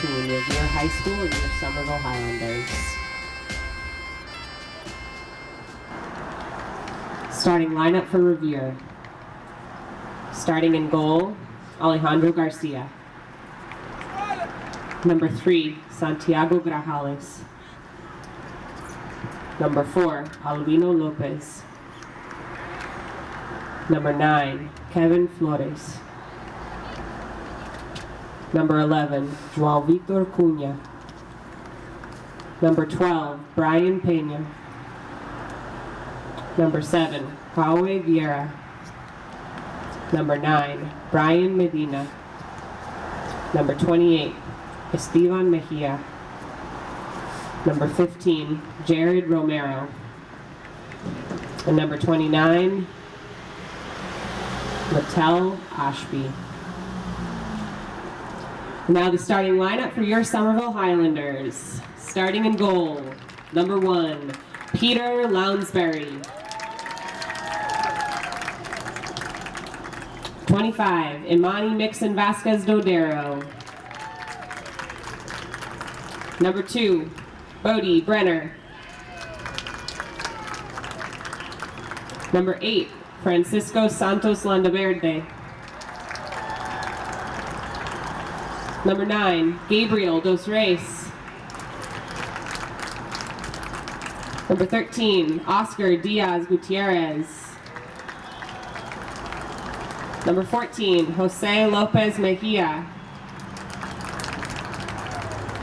between Revere High School and your Somerville Highlanders. Starting lineup for Revere. Starting in goal, Alejandro Garcia. Number 3, Santiago Grajales. Number 4, Albino Lopez. Number 9, Kevin Flores. Number 11, Joao Victor Cunha. Number 12, Brian Peña. Number 7, Paulo Vieira. Number 9, Brian Medina. Number 28, Esteban Mejia. Number 15, Jared Romero. And number 29, Mattel Ashby. Now the starting lineup for your Somerville Highlanders. Starting in goal, number 1, Peter Lounsbury. 25, Imani Mixon Vasquez Dodero. Number 2, Bodie Brenner. Number 8, Francisco Santos Landaverde. Number 9, Gabriel Dos Reis. Number 13, Oscar Diaz Gutierrez. Number 14, Jose Lopez Mejia.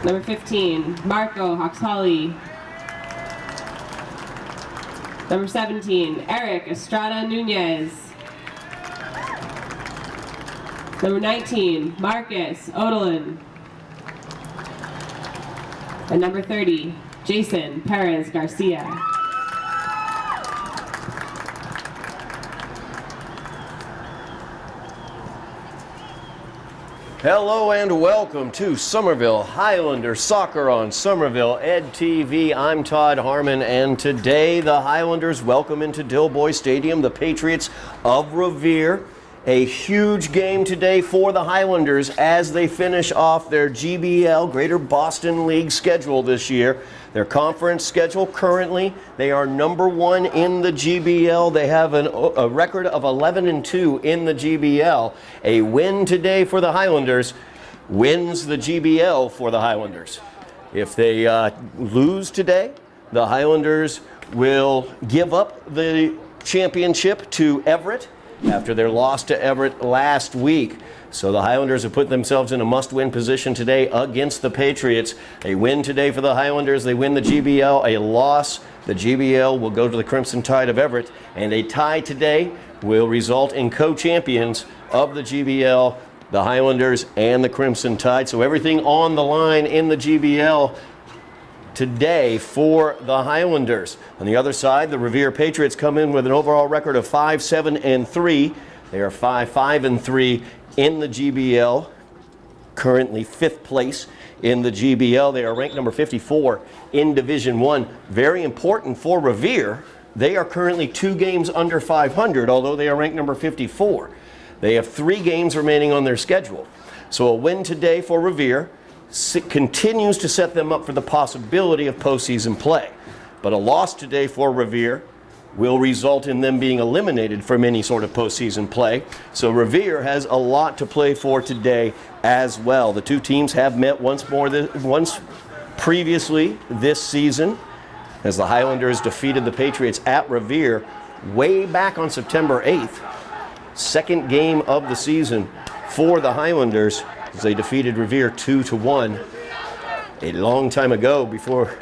Number 15, Marco Hoxhally. Number 17, Eric Estrada Nunez. Number 19, Marcus Odolin. And number 30, Jason Perez Garcia. Hello and welcome to Somerville Highlander Soccer on Somerville Ed TV. I'm Todd Harmon, and today the Highlanders welcome into Dilboy Stadium the Patriots of Revere. A huge game today for the Highlanders as they finish off their GBL, Greater Boston League schedule this year. Their conference schedule currently, they are number 1 in the GBL. They have a record of 11-2 in the GBL. A win today for the Highlanders wins the GBL for the Highlanders. If they lose today, the Highlanders will give up the championship to Everett after their loss to Everett last week. So the Highlanders have put themselves in a must-win position today against the Patriots. A win today for the Highlanders, they win the GBL. A loss, the GBL will go to the Crimson Tide of Everett. And a tie today will result in co-champions of the GBL, the Highlanders and the Crimson Tide. So everything on the line in the GBL today for the Highlanders. On the other side, the Revere Patriots come in with an overall record of 5-7-3. They are 5-5-3 in the GBL, currently 5th place in the GBL. They are ranked number 54 in Division 1. Very important for Revere. They are currently 2 games under 500, although they are ranked number 54. They have 3 games remaining on their schedule. So a win today for Revere continues to set them up for the possibility of postseason play. But a loss today for Revere will result in them being eliminated from any sort of postseason play. So Revere has a lot to play for today as well. The two teams have met once previously this season, as the Highlanders defeated the Patriots at Revere way back on September 8th. Second game of the season for the Highlanders, as they defeated Revere 2-1 a long time ago, before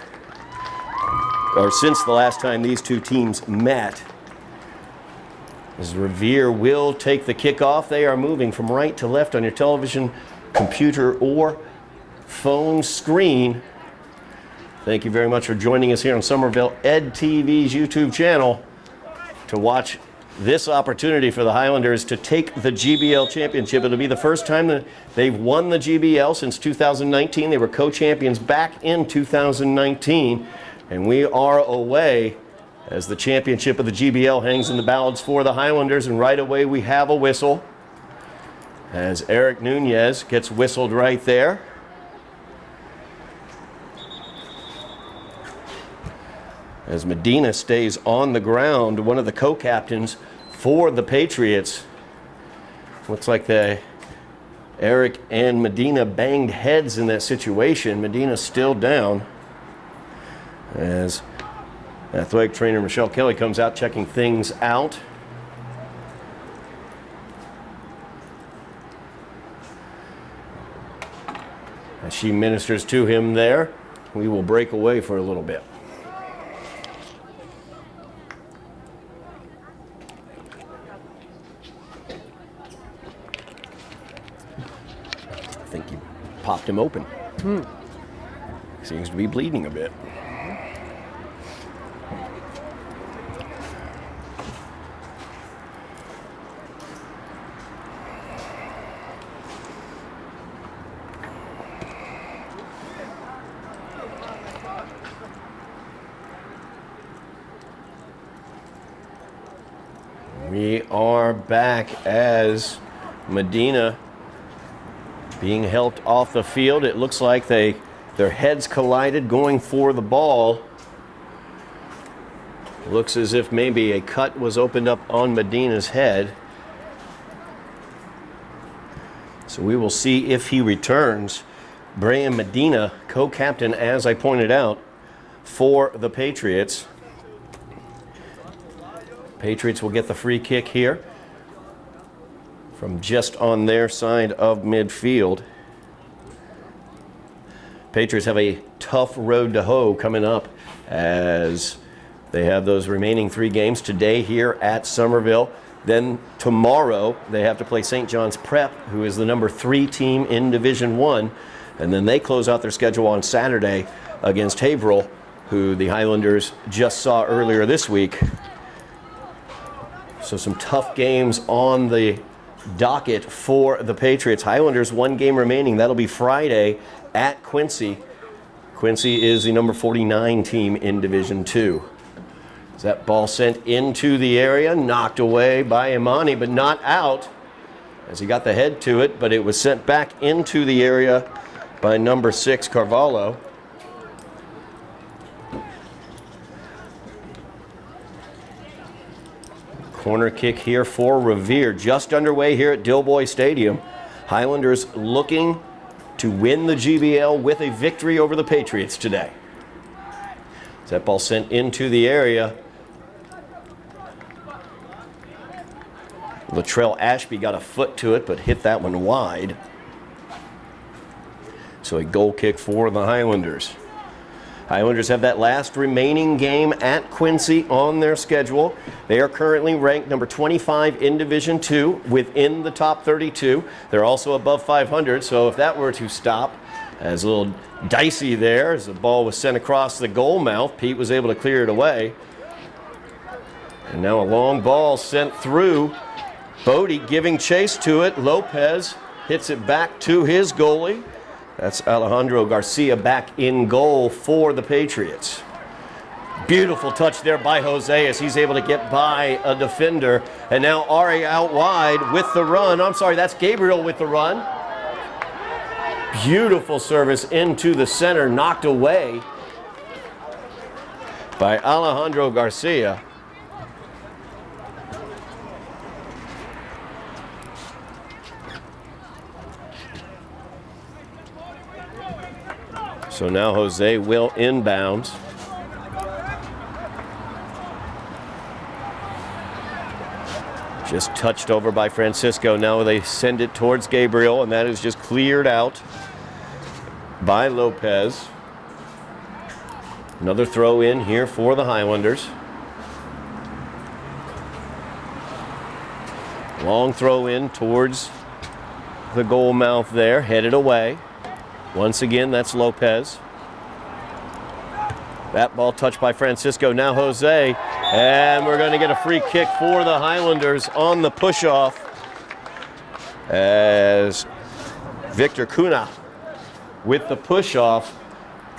or since the last time these two teams met. As Revere will take the kickoff, they are moving from right to left on your television, computer, or phone screen. Thank you very much for joining us here on Somerville Ed TV's YouTube channel to watch this opportunity for the Highlanders to take the GBL championship. It'll be the first time that they've won the GBL since 2019. They were co-champions back in 2019. And we are away as the championship of the GBL hangs in the balance for the Highlanders. And right away we have a whistle as Eric Nunez gets whistled right there. as Medina stays on the ground, one of the co-captains for the Patriots. Looks like Eric and Medina banged heads in that situation. Medina's still down as athletic trainer Michelle Kelly comes out checking things out. As she ministers to him there, we will break away for a little bit. I think you popped him open. Seems to be bleeding a bit. We are back as Medina being helped off the field. It looks like their heads collided going for the ball. Looks as if maybe a cut was opened up on Medina's head. So we will see if he returns. Brian Medina, co-captain, as I pointed out, for the Patriots. Patriots will get the free kick here from just on their side of midfield. Patriots have a tough road to hoe coming up as they have those remaining 3 games today here at Somerville. Then tomorrow they have to play St. John's Prep, who is the number 3 team in Division 1. And then they close out their schedule on Saturday against Haverhill, who the Highlanders just saw earlier this week. So some tough games on the docket for the Patriots. Highlanders 1 game remaining. That'll be Friday at Quincy. Quincy is the number 49 team in Division 2. Is that ball sent into the area, knocked away by Imani, but not out as he got the head to it, but it was sent back into the area by number 6, Carvalho. Corner kick here for Revere, just underway here at Dilboy Stadium. Highlanders looking to win the GBL with a victory over the Patriots today. That ball sent into the area. Latrell Ashby got a foot to it, but hit that one wide. So a goal kick for the Highlanders. Highlanders have that last remaining game at Quincy on their schedule. They are currently ranked number 25 in Division 2 within the top 32. They're also above 500, so if that were to stop, as a little dicey there as the ball was sent across the goal mouth, Pete was able to clear it away. And now a long ball sent through. Bodie giving chase to it. Lopez hits it back to his goalie. That's Alejandro Garcia back in goal for the Patriots. Beautiful touch there by Jose as he's able to get by a defender. And now Ari out wide with the run. I'm sorry, that's Gabriel with the run. Beautiful service into the center, knocked away by Alejandro Garcia. So now Jose will inbound. Just touched over by Francisco. Now they send it towards Gabriel, and that is just cleared out by Lopez. Another throw in here for the Highlanders. Long throw in towards the goal mouth there, headed away. Once again, that's Lopez. That ball touched by Francisco. Now Jose. And we're going to get a free kick for the Highlanders on the push-off as Victor Cunha with the push-off.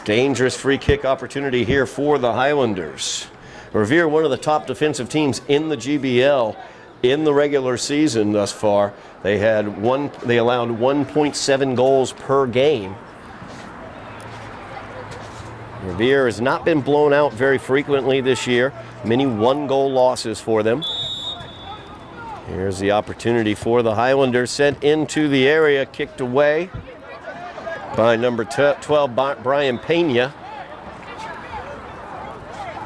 Dangerous free kick opportunity here for the Highlanders. Revere, one of the top defensive teams in the GBL in the regular season thus far. They allowed 1.7 goals per game. Revere has not been blown out very frequently this year. Many one-goal losses for them. Here's the opportunity for the Highlanders, sent into the area, kicked away by number 12, Brian Pena.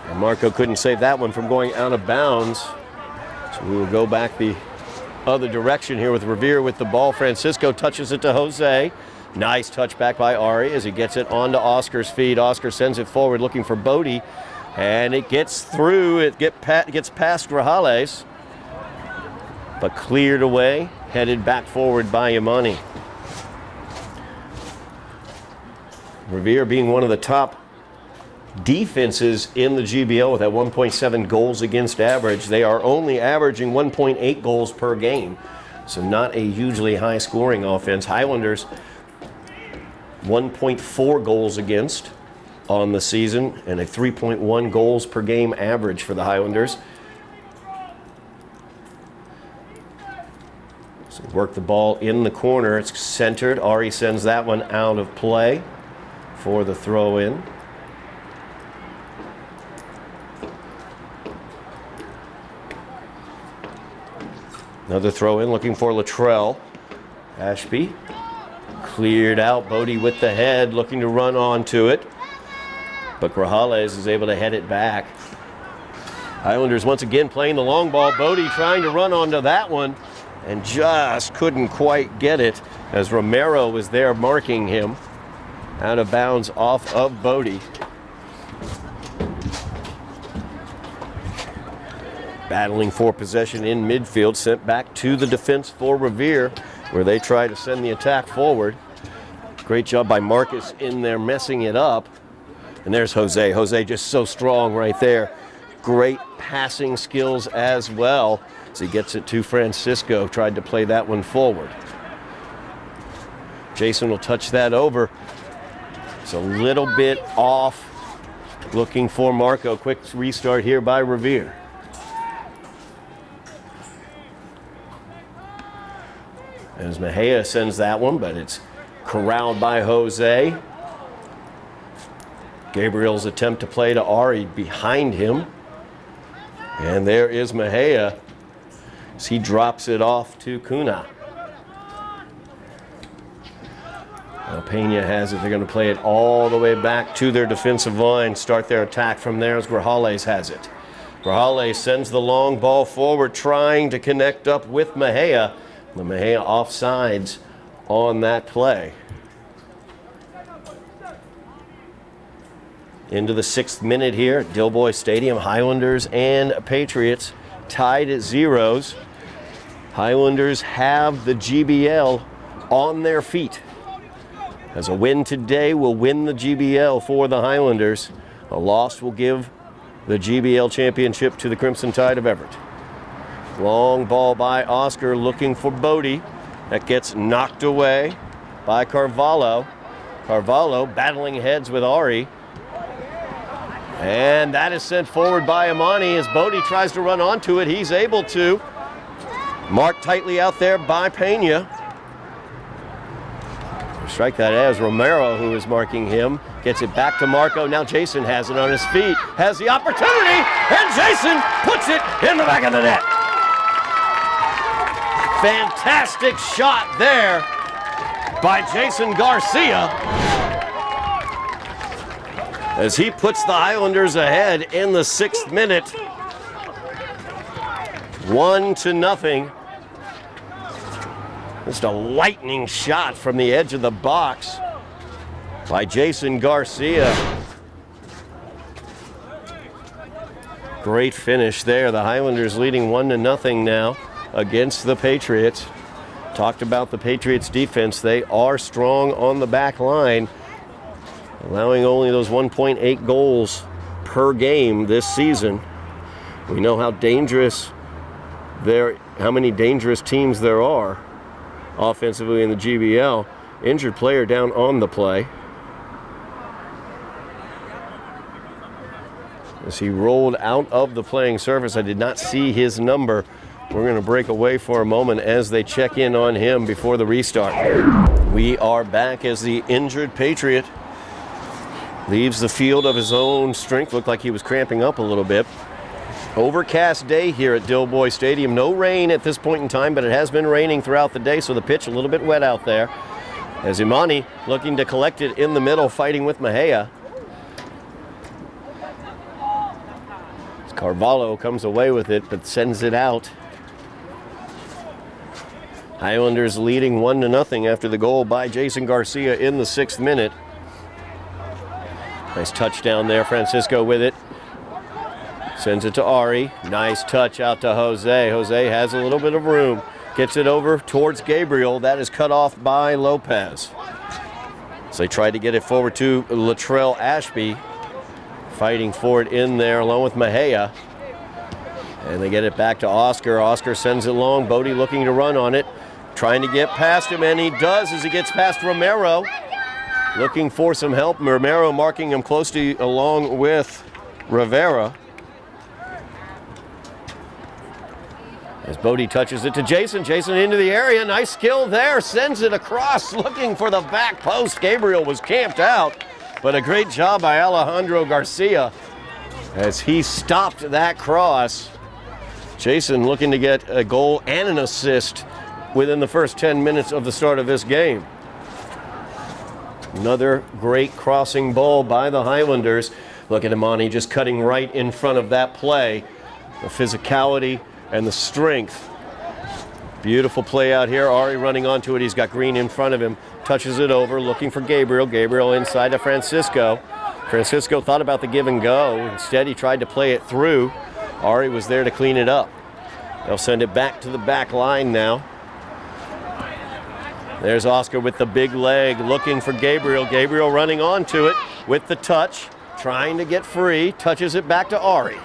And Marco couldn't save that one from going out of bounds. So we will go back the other direction here with Revere with the ball. Francisco touches it to Jose. Nice touchback by Ari as he gets it onto Oscar's feet. Oscar sends it forward looking for Bodie, and it gets through. It gets past Grajales, but cleared away, headed back forward by Imani. Revere being one of the top defenses in the GBL with that 1.7 goals against average. They are only averaging 1.8 goals per game, so not a hugely high scoring offense. Highlanders 1.4 goals against on the season and a 3.1 goals per game average for the Highlanders. So work the ball in the corner. It's centered. Ari sends that one out of play for the throw in. Another throw in looking for Luttrell. Ashby cleared out. Bodie with the head looking to run onto it, but Grajales is able to head it back. Highlanders once again playing the long ball. Bodie trying to run onto that one and just couldn't quite get it as Romero was there marking him. Out of bounds off of Bodie. Battling for possession in midfield, sent back to the defense for Revere, where they try to send the attack forward. Great job by Marcus in there messing it up. And there's Jose. Jose just so strong right there. Great passing skills as well as he gets it to Francisco. Tried to play that one forward. Jason will touch that over. It's a little bit off. Looking for Marco. Quick restart here by Revere. As Mejia sends that one, but it's corralled by Jose. Gabriel's attempt to play to Ari behind him. And there is Mejia as he drops it off to Cunha. Now Pena has it. They're going to play it all the way back to their defensive line. Start their attack from there as Grajales has it. Grajales sends the long ball forward, trying to connect up with Mejia. The Mejia offsides on that play. Into the 6th minute here at Dilboy Stadium. Highlanders and Patriots tied at zeros. Highlanders have the GBL on their feet. As a win today will win the GBL for the Highlanders. A loss will give the GBL championship to the Crimson Tide of Everett. Long ball by Oscar looking for Bodie. That gets knocked away by Carvalho. Carvalho battling heads with Ari. And that is sent forward by Imani as Bodie tries to run onto it. He's able to. Marked tightly out there by Pena. Strike that as Romero, who is marking him, gets it back to Marco. Now Jason has it on his feet, has the opportunity, and Jason puts it in the back of the net. Fantastic shot there by Jason Garcia as he puts the Highlanders ahead in the 6th minute. 1-0. Just a lightning shot from the edge of the box by Jason Garcia. Great finish there. The Highlanders leading 1-0 now against the Patriots. Talked about the Patriots defense. They are strong on the back line, allowing only those 1.8 goals per game this season. We know how many dangerous teams there are offensively in the GBL. Injured player down on the play as he rolled out of the playing surface. I did not see his number. We're going to break away for a moment as they check in on him before the restart. We are back as the injured Patriot Leaves the field of his own strength. Looked like he was cramping up a little bit. Overcast day here at Dilboy Stadium. No rain at this point in time, but it has been raining throughout the day, so the pitch a little bit wet out there. As Imani looking to collect it in the middle, fighting with Mejia. Carvalho comes away with it, but sends it out. Highlanders leading 1-0 after the goal by Jason Garcia in the 6th minute. Nice touchdown there, Francisco with it. Sends it to Ari. Nice touch out to Jose. Jose has a little bit of room. Gets it over towards Gabriel. That is cut off by Lopez. So they tried to get it forward to Latrell Ashby. Fighting for it in there along with Mejia. And they get it back to Oscar. Oscar sends it long. Bodie looking to run on it. Trying to get past him, and he does as he gets past Romero. Looking for some help. Romero marking him closely along with Rivera. As Bodie touches it to Jason. Jason into the area. Nice skill there. Sends it across looking for the back post. Gabriel was camped out. But a great job by Alejandro Garcia as he stopped that cross. Jason looking to get a goal and an assist within the first 10 minutes of the start of this game. Another great crossing ball by the Highlanders. Look at Imani just cutting right in front of that play. The physicality and the strength. Beautiful play out here. Ari running onto it. He's got Green in front of him. Touches it over, looking for Gabriel. Gabriel inside to Francisco. Francisco thought about the give and go. Instead, he tried to play it through. Ari was there to clean it up. They'll send it back to the back line now. There's Oscar with the big leg, looking for Gabriel. Gabriel running onto it with the touch, trying to get free. Touches it back to Ari.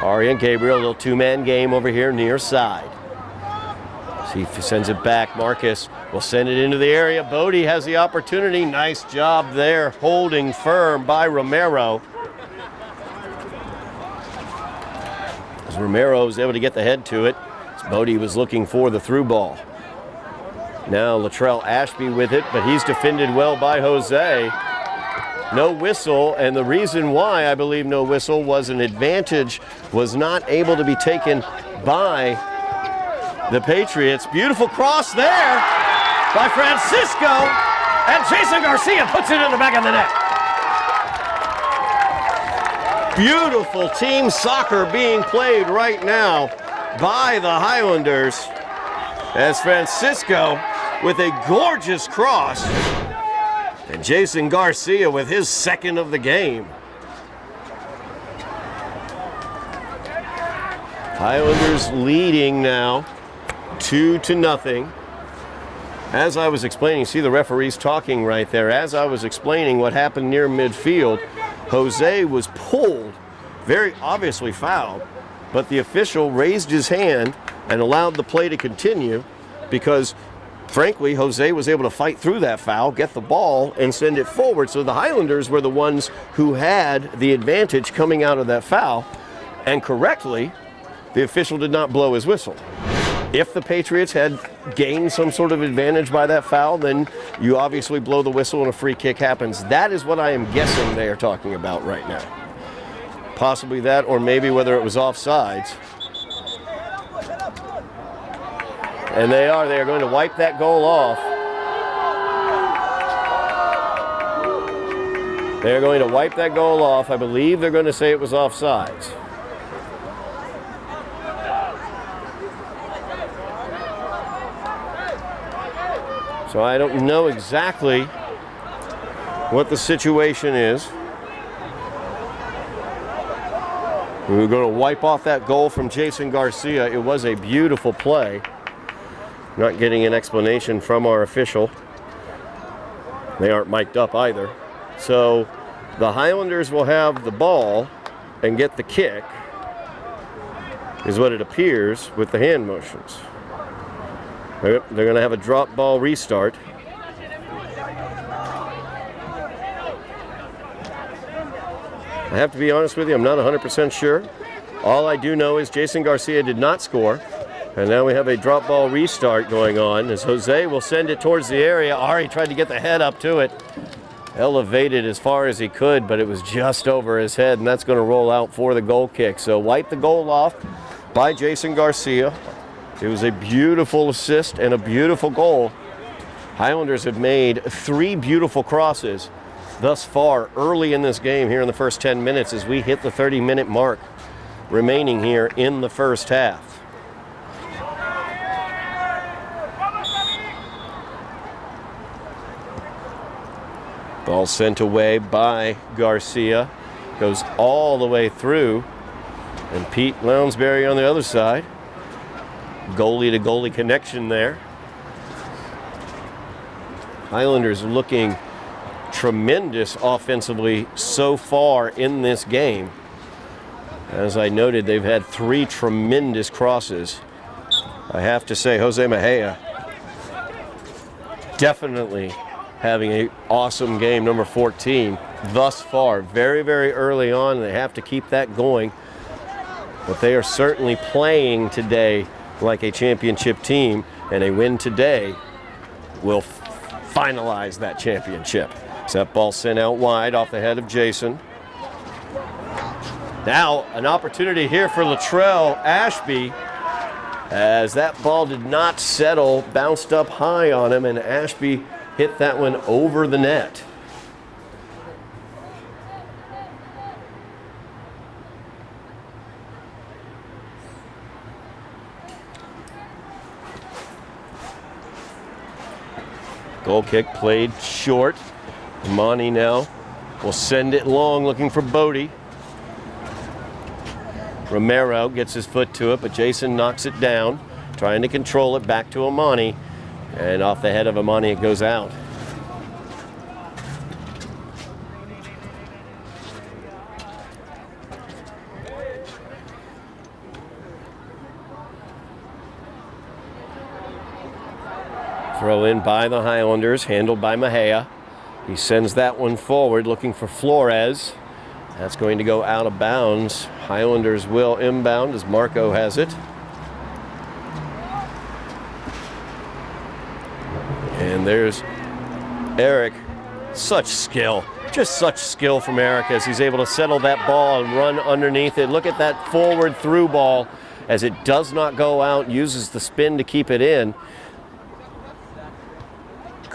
Ari and Gabriel, a little two-man game over here near side. He sends it back. Marcus will send it into the area. Bodie has the opportunity. Nice job there, holding firm by Romero. As Romero was able to get the head to it, Bodie was looking for the through ball. Now Latrell Ashby with it, but he's defended well by Jose. No whistle, and the reason why I believe no whistle was an advantage was not able to be taken by the Patriots. Beautiful cross there by Francisco, and Jason Garcia puts it in the back of the net. Beautiful team soccer being played right now by the Highlanders as Francisco with a gorgeous cross and Jason Garcia with his second of the game. Highlanders leading now 2-0. As I was explaining, see the referees talking right there. As I was explaining what happened near midfield, Jose was pulled, very obviously fouled, but the official raised his hand and allowed the play to continue because, frankly, Jose was able to fight through that foul, get the ball, and send it forward. So the Highlanders were the ones who had the advantage coming out of that foul, and correctly, the official did not blow his whistle. If the Patriots had gained some sort of advantage by that foul, then you obviously blow the whistle and a free kick happens. That is what I am guessing they are talking about right now. Possibly that, or maybe whether it was offsides. And they are going to wipe that goal off. They're going to wipe that goal off. I believe they're going to say it was offsides. So I don't know exactly what the situation is. We're going to wipe off that goal from Jason Garcia. It was a beautiful play. Not getting an explanation from our official. They aren't mic'd up either. So the Highlanders will have the ball and get the kick, is what it appears with the hand motions. They're going to have a drop ball restart. I have to be honest with you, I'm not 100% sure. All I do know is Jason Garcia did not score. And now we have a drop ball restart going on as Jose will send it towards the area. Ari tried to get the head up to it. elevated as far as he could, but it was just over his head, and that's going to roll out for the goal kick. So wipe the goal off by Jason Garcia. It was a beautiful assist and a beautiful goal. Highlanders have made 3 beautiful crosses thus far early in this game here in the first 10 minutes as we hit the 30-minute mark remaining here in the first half. Ball sent away by Garcia. Goes all the way through. And Pete Lounsbury on the other side. Goalie to goalie connection there. Highlanders looking tremendous offensively so far in this game. As I noted, they've had 3 tremendous crosses. I have to say, Jose Mejia definitely having an awesome game, number 14, thus far. Very, very early on, they have to keep that going. But they are certainly playing today like a championship team, and a win today will finalize that championship. So that ball sent out wide off the head of Jason. Now an opportunity here for Latrell Ashby, as that ball did not settle, bounced up high on him, and Ashby hit that one over the net. Goal kick played short. Monty now will send it long, looking for Bodie. Romero gets his foot to it, but Jason knocks it down, trying to control it back to Amani. And off the head of Amani, it goes out. Throw in by the Highlanders, handled by Mejia. He sends that one forward, looking for Flores. That's going to go out of bounds. Highlanders will inbound as Marco has it. And there's Eric. Such skill, just such skill from Eric as he's able to settle that ball and run underneath it. Look at that forward through ball as it does not go out, uses the spin to keep it in.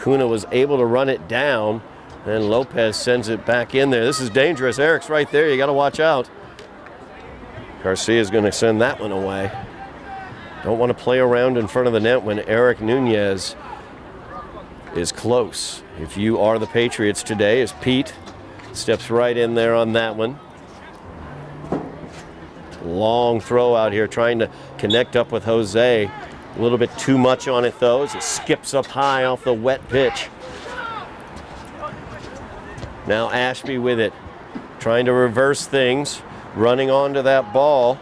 Kuna was able to run it down, and Lopez sends it back in there. This is dangerous. Eric's right there. You got to watch out. Garcia's going to send that one away. Don't want to play around in front of the net when Eric Nunez is close. If you are the Patriots today, as Pete steps right in there on that one. Long throw out here, trying to connect up with Jose. A little bit too much on it though, as it skips up high off the wet pitch. Now Ashby with it, trying to reverse things, running onto that ball.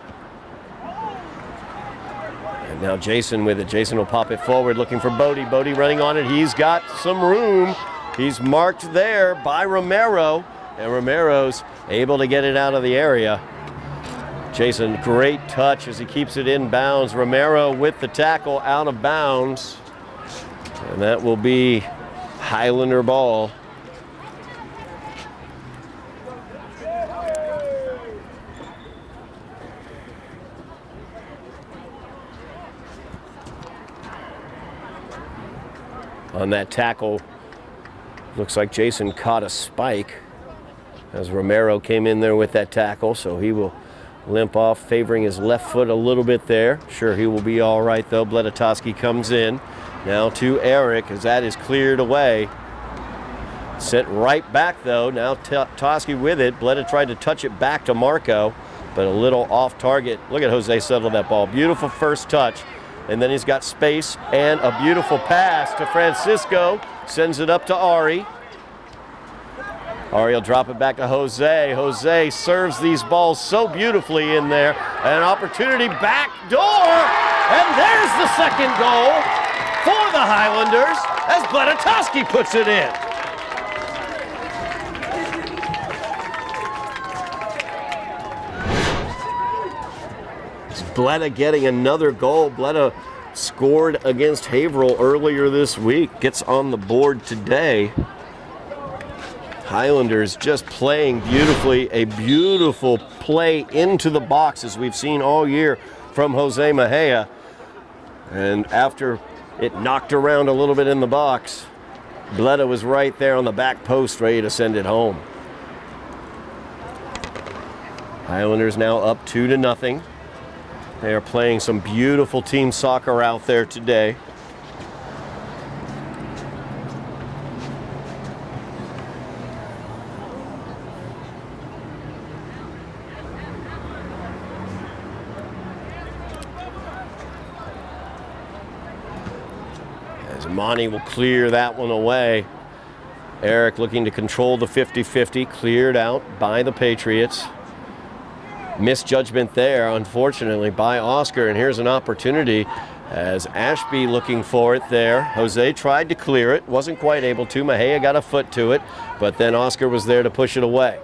And now Jason with it. Jason will pop it forward, looking for Bodie. Bodie running on it. He's got some room. He's marked there by Romero, and Romero's able to get it out of the area. Jason, great touch as he keeps it in bounds. Romero with the tackle out of bounds. And that will be Highlander ball. On that tackle, looks like Jason caught a spike as Romero came in there with that tackle, so he will limp off, favoring his left foot a little bit there. Sure, he will be all right, though. Bledatoski comes in. Now to Eric, as that is cleared away. Sent right back, though. Now Toski with it. Bleda tried to touch it back to Marco, but a little off target. Look at Jose settle that ball. Beautiful first touch. And then he's got space and a beautiful pass to Francisco. Sends it up to Ari. Ari will drop it back to Jose. Jose serves these balls so beautifully in there. An opportunity back door. And there's the second goal for the Highlanders as Bledatoski puts it in. Bleda getting another goal. Bleda scored against Haverhill earlier this week. Gets on the board today. Highlanders just playing beautifully, a beautiful play into the box as we've seen all year from Jose Mejia. And after it knocked around a little bit in the box, Bleda was right there on the back post ready to send it home. Highlanders now up 2-0. They are playing some beautiful team soccer out there today. As Monty will clear that one away. Eric looking to control the 50-50, cleared out by the Patriots. Misjudgment there, unfortunately, by Oscar, and here's an opportunity as Ashby looking for it there. Jose tried to clear it, wasn't quite able to. Mejia got a foot to it, but then Oscar was there to push it away.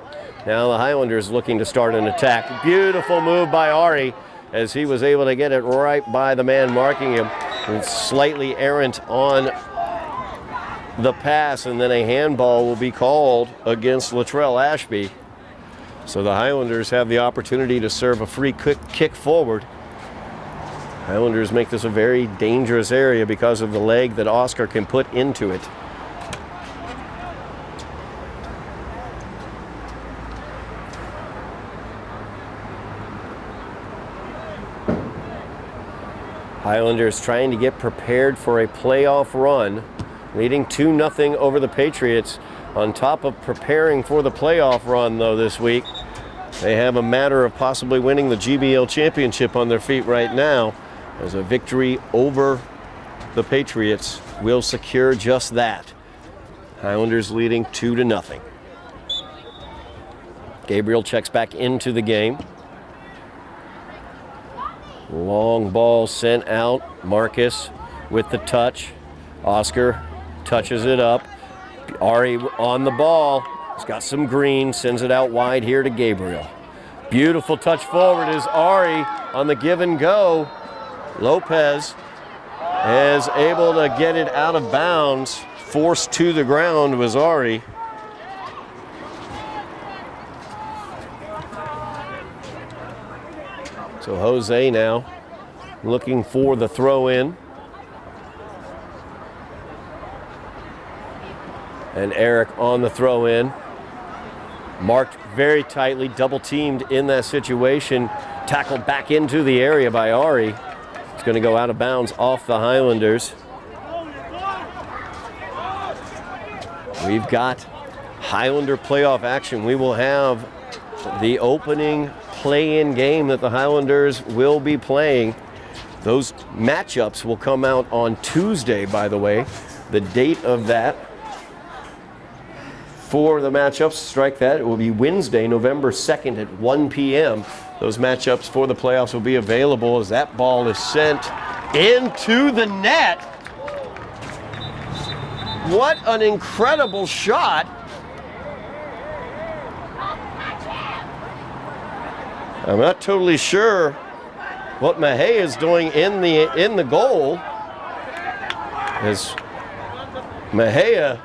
Now the Highlanders looking to start an attack. Beautiful move by Ari as he was able to get it right by the man marking him. Slightly errant on the pass, and then a handball will be called against Latrell Ashby. So the Highlanders have the opportunity to serve a free kick forward. Highlanders make this a very dangerous area because of the leg that Oscar can put into it. Highlanders trying to get prepared for a playoff run, leading 2-0 over the Patriots. On top of preparing for the playoff run, though, this week, they have a matter of possibly winning the GBL championship on their feet right now, as a victory over the Patriots will secure just that. Highlanders leading 2-0. Gabriel checks back into the game. Long ball sent out. Marcus with the touch. Oscar touches it up. Ari on the ball. He's got some green. Sends it out wide here to Gabriel. Beautiful touch forward is Ari on the give and go. Lopez is able to get it out of bounds. Forced to the ground was Ari. So Jose now looking for the throw in. And Eric on the throw in. Marked very tightly, double teamed in that situation. Tackled back into the area by Ari. It's going to go out of bounds off the Highlanders. We've got Highlander playoff action. We will have the opening play-in game that the Highlanders will be playing. Those matchups will come out on Tuesday, by the way. The date of that for the matchups, strike that, it will be Wednesday, November 2nd at 1 p.m. Those matchups for the playoffs will be available as that ball is sent into the net. What an incredible shot. I'm not totally sure what Mejia is doing in the goal. As Mejia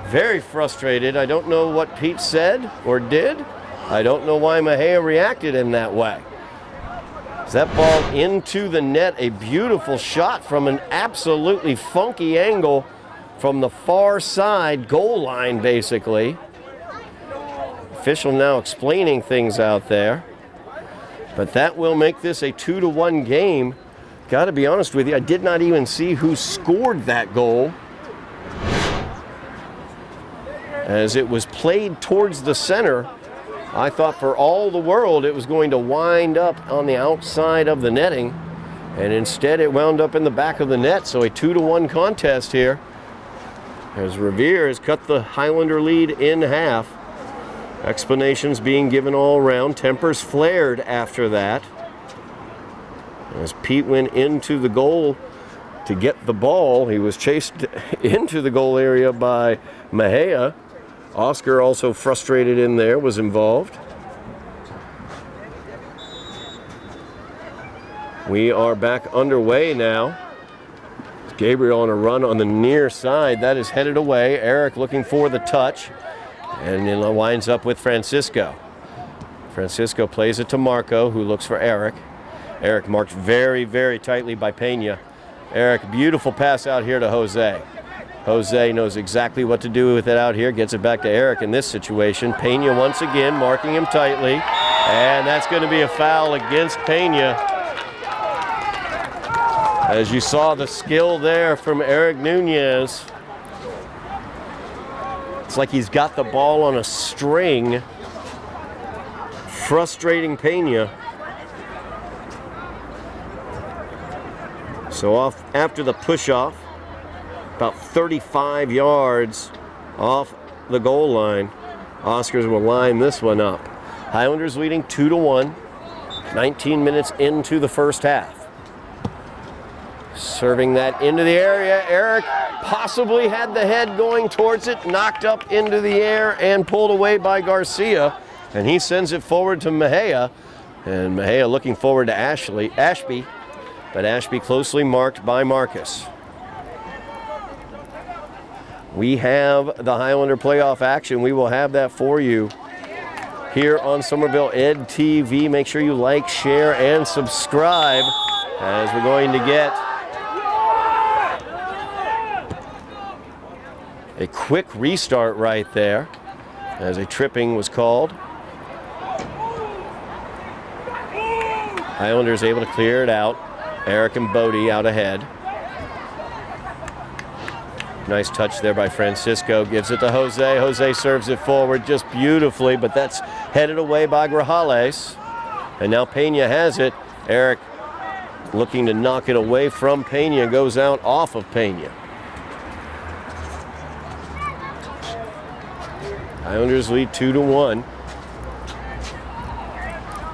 very frustrated. I don't know what Pete said or did. I don't know why Mejia reacted in that way. That ball into the net, a beautiful shot from an absolutely funky angle from the far side goal line, basically. Official now explaining things out there. But that will make this a 2-1 game. Got to be honest with you, I did not even see who scored that goal, as it was played towards the center. I thought for all the world it was going to wind up on the outside of the netting, and instead it wound up in the back of the net. So a 2-1 contest here, as Revere has cut the Highlander lead in half. Explanations being given all around. Tempers flared after that, as Pete went into the goal to get the ball. He was chased into the goal area by Mejia. Oscar, also frustrated in there, was involved. We are back underway now. Gabriel on a run on the near side. That is headed away. Eric looking for the touch. And then winds up with Francisco. Francisco plays it to Marco, who looks for Eric. Eric marked very, very tightly by Pena. Eric, beautiful pass out here to Jose. Jose knows exactly what to do with it out here, gets it back to Eric in this situation. Pena once again marking him tightly, and that's going to be a foul against Pena. As you saw the skill there from Eric Nunez. It's like he's got the ball on a string, frustrating Pena. So off after the push-off, about 35 yards off the goal line, Oscars will line this one up. Highlanders leading 2-1, 19 minutes into the first half. Serving that into the area, Eric possibly had the head going towards it, knocked up into the air and pulled away by Garcia, and he sends it forward to Mejia, and Mejia looking forward to Ashby, but Ashby closely marked by Marcus. We have the Highlander playoff action. We will have that for you here on Somerville Ed TV. Make sure you like, share, and subscribe, as we're going to get a quick restart right there, as a tripping was called. Highlanders able to clear it out. Eric and Bodie out ahead. Nice touch there by Francisco. Gives it to Jose. Jose serves it forward just beautifully, but that's headed away by Grajales. And now Pena has it. Eric looking to knock it away from Pena. Goes out off of Pena. Highlanders lead 2-1.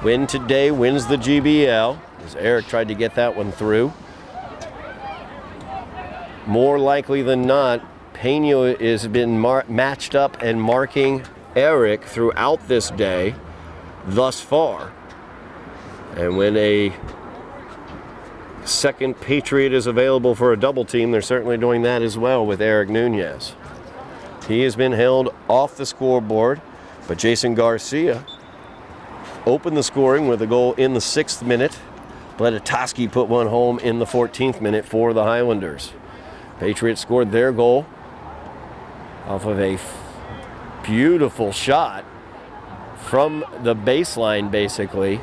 Win today wins the GBL, as Eric tried to get that one through. More likely than not, Pena has been matched up and marking Eric throughout this day thus far. And when a second Patriot is available for a double team, they're certainly doing that as well with Eric Nunez. He has been held off the scoreboard, but Jason Garcia opened the scoring with a goal in the 6th minute. Bledatoski put one home in the 14th minute for the Highlanders. Patriots scored their goal off of a beautiful shot from the baseline, basically,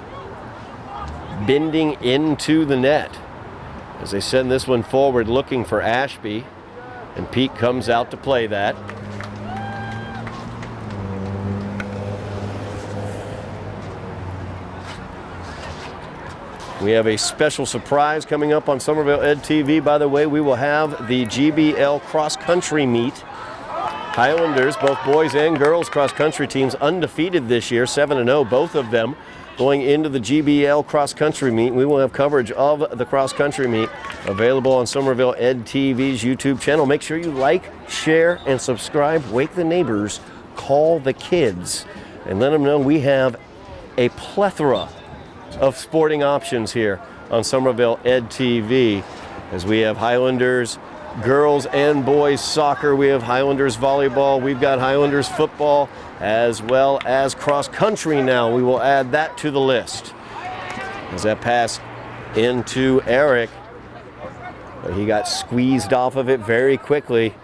bending into the net. As they send this one forward looking for Ashby, and Pete comes out to play that. We have a special surprise coming up on Somerville Ed TV. By the way, we will have the GBL cross-country meet. Highlanders, both boys and girls cross-country teams, undefeated this year, 7-0, both of them going into the GBL cross-country meet. We will have coverage of the cross-country meet available on Somerville Ed TV's YouTube channel. Make sure you like, share, and subscribe. Wake the neighbors, call the kids, and let them know we have a plethora of sporting options here on Somerville Ed TV, as we have Highlanders girls and boys soccer, we have Highlanders volleyball, we've got Highlanders football, as well as cross country now. We will add that to the list. As that pass into Eric, he got squeezed off of it very quickly.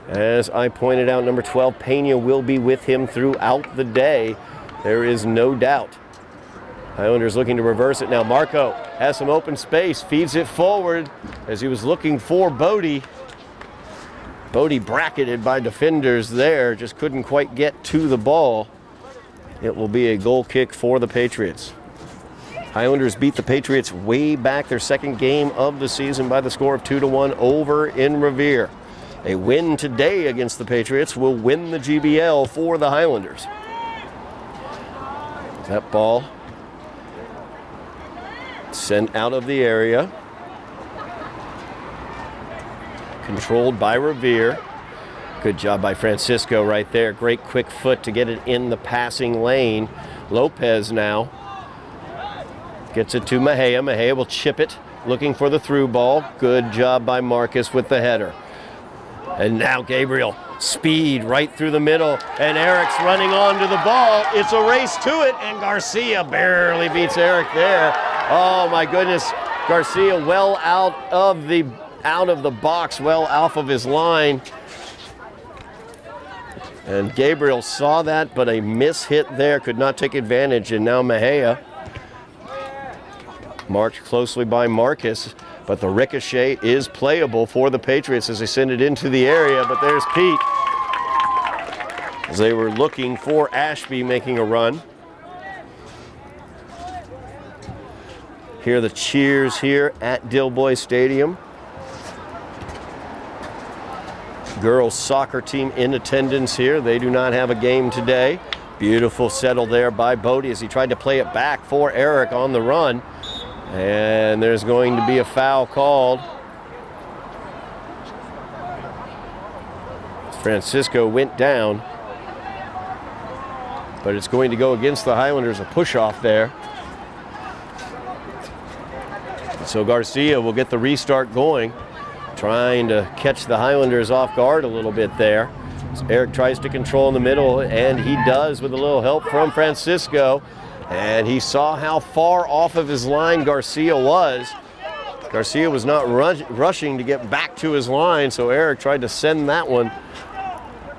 As I pointed out, number 12 Pena will be with him throughout the day. There is no doubt. Highlanders looking to reverse it now. Marco has some open space, feeds it forward as he was looking for Bodie. Bodie bracketed by defenders there, just couldn't quite get to the ball. It will be a goal kick for the Patriots. Highlanders beat the Patriots way back, their second game of the season, by the score of 2-1 over in Revere. A win today against the Patriots will win the GBL for the Highlanders. That ball sent out of the area. Controlled by Revere. Good job by Francisco right there. Great quick foot to get it in the passing lane. Lopez now gets it to Mejia. Mejia will chip it, looking for the through ball. Good job by Marcus with the header. And now Gabriel Speed right through the middle, and Eric's running onto the ball. It's a race to it, and Garcia barely beats Eric there. Oh my goodness, Garcia well out of the box, well off of his line. And Gabriel saw that, but a miss hit there, could not take advantage, and now Mejia marked closely by Marcus, but the ricochet is playable for the Patriots as they send it into the area, but there's Pete as they were looking for Ashby making a run. Hear the cheers here at Dilboy Stadium. Girls soccer team in attendance here. They do not have a game today. Beautiful settle there by Bodie as he tried to play it back for Eric on the run. And there's going to be a foul called. Francisco went down, but it's going to go against the Highlanders, a push-off there. So Garcia will get the restart going, trying to catch the Highlanders off guard a little bit there. So Eric tries to control in the middle, and he does with a little help from Francisco. And he saw how far off of his line Garcia was. Garcia was not rushing to get back to his line, so Eric tried to send that one.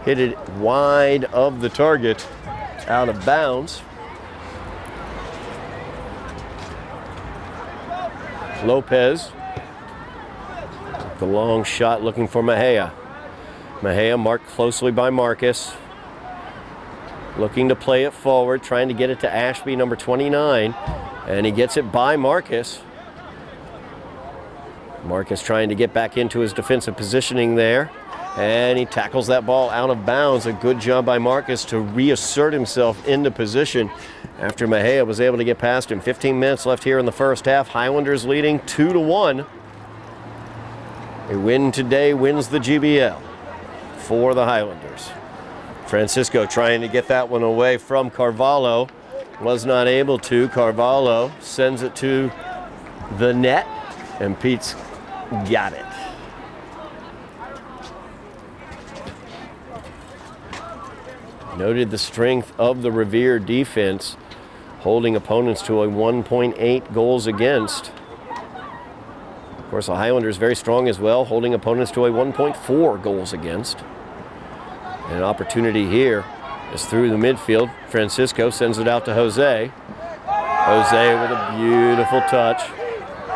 Hit it wide of the target, out of bounds. Lopez, the long shot looking for Mejia. Mejia marked closely by Marcus. Looking to play it forward, trying to get it to Ashby, number 29, and he gets it by Marcus. Marcus trying to get back into his defensive positioning there, and he tackles that ball out of bounds. A good job by Marcus to reassert himself into position after Mejia was able to get past him. 15 minutes left here in the first half. Highlanders leading 2-1. A win today wins the GBL for the Highlanders. Francisco trying to get that one away from Carvalho. Was not able to. Carvalho sends it to the net, and Pete's got it. Noted the strength of the Revere defense, holding opponents to a 1.8 goals against. Of course, the Highlanders very strong as well, holding opponents to a 1.4 goals against. An opportunity here is through the midfield. Francisco sends it out to Jose. Jose with a beautiful touch.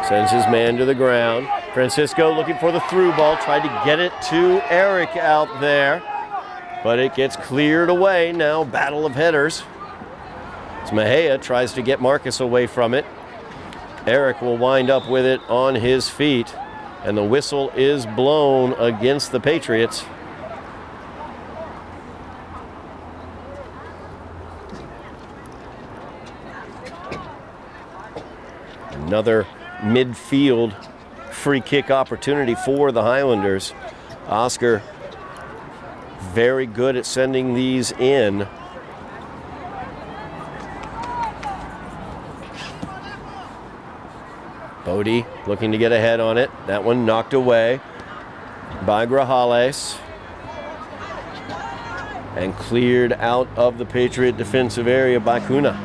Sends his man to the ground. Francisco looking for the through ball. Tried to get it to Eric out there. But it gets cleared away. Now battle of headers. As Mejia tries to get Marcus away from it. Eric will wind up with it on his feet. And the whistle is blown against the Patriots. Another midfield free kick opportunity for the Highlanders. Oscar very good at sending these in. Bodie looking to get ahead on it. That one knocked away by Grajales and cleared out of the Patriot defensive area by Cunha.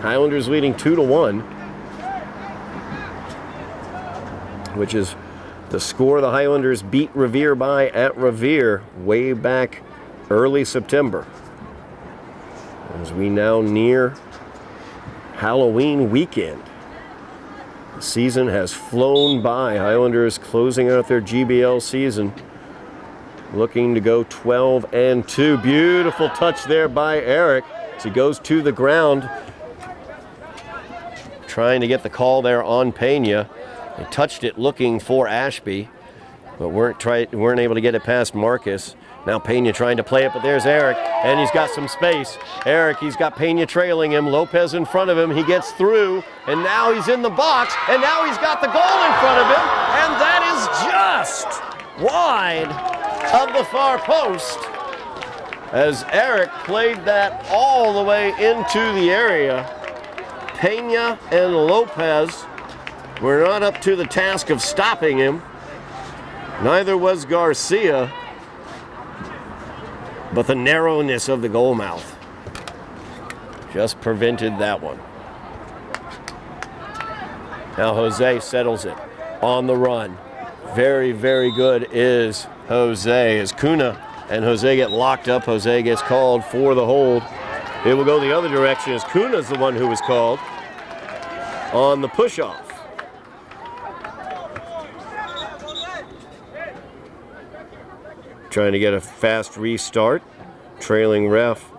Highlanders leading 2-1, which is the score the Highlanders beat Revere by at Revere way back early September. As we now near Halloween weekend. The season has flown by. Highlanders closing out their GBL season, looking to go 12-2. Beautiful touch there by Eric as he goes to the ground, trying to get the call there on Pena. They touched it looking for Ashby, but weren't able to get it past Marcus. Now Pena trying to play it, but there's Eric, and he's got some space. Eric, he's got Pena trailing him. Lopez in front of him. He gets through, and now he's in the box, and now he's got the goal in front of him, and that is just wide of the far post as Eric played that all the way into the area. Pena and Lopez were not up to the task of stopping him. Neither was Garcia. but the narrowness of the goal mouth just prevented that one. Now Jose settles it on the run. Very, very good is Jose. As Kuna and Jose get locked up, Jose gets called for the hold. It will go the other direction as Kuna's the one who was called on the push-off. Trying to get a fast restart. Trailing ref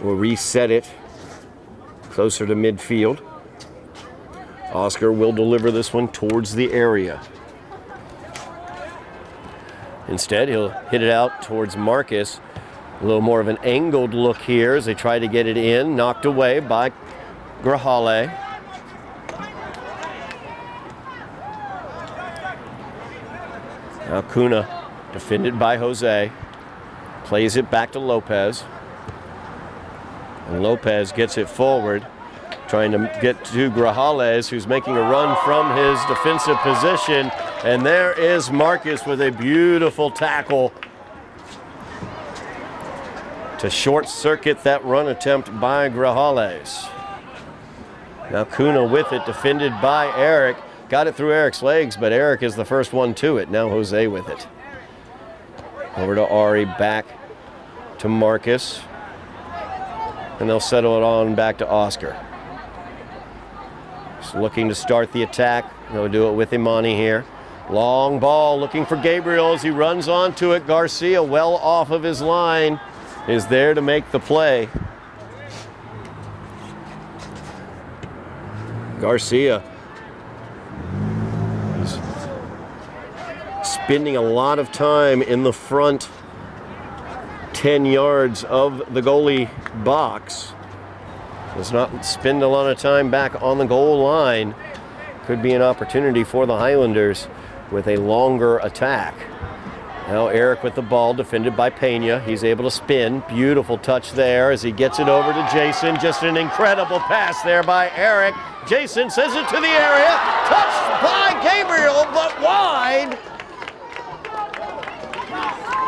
will reset it closer to midfield. Oscar will deliver this one towards the area. Instead, he'll hit it out towards Marcus. A little more of an angled look here as they try to get it in. Knocked away by Grajale. Now Kuna, defended by Jose. Plays it back to Lopez. And Lopez gets it forward. Trying to get to Grajales, who's making a run from his defensive position. And there is Marcus with a beautiful tackle to short circuit that run attempt by Grajales. Now Kuna with it, defended by Eric. Got it through Eric's legs, but Eric is the first one to it. Now Jose with it. Over to Ari, back to Marcus. And they'll settle it on back to Oscar. Just looking to start the attack. They'll do it with Imani here. Long ball looking for Gabriel as he runs onto it. Garcia, well off of his line, is there to make the play. Garcia is spending a lot of time in the front 10 yards of the goalie box. Does not spend a lot of time back on the goal line. Could be an opportunity for the Highlanders with a longer attack. Now Eric with the ball, defended by Pena. He's able to spin. Beautiful touch there as he gets it over to Jason. Just an incredible pass there by Eric. Jason sends it to the area. Touched by Gabriel, but wide.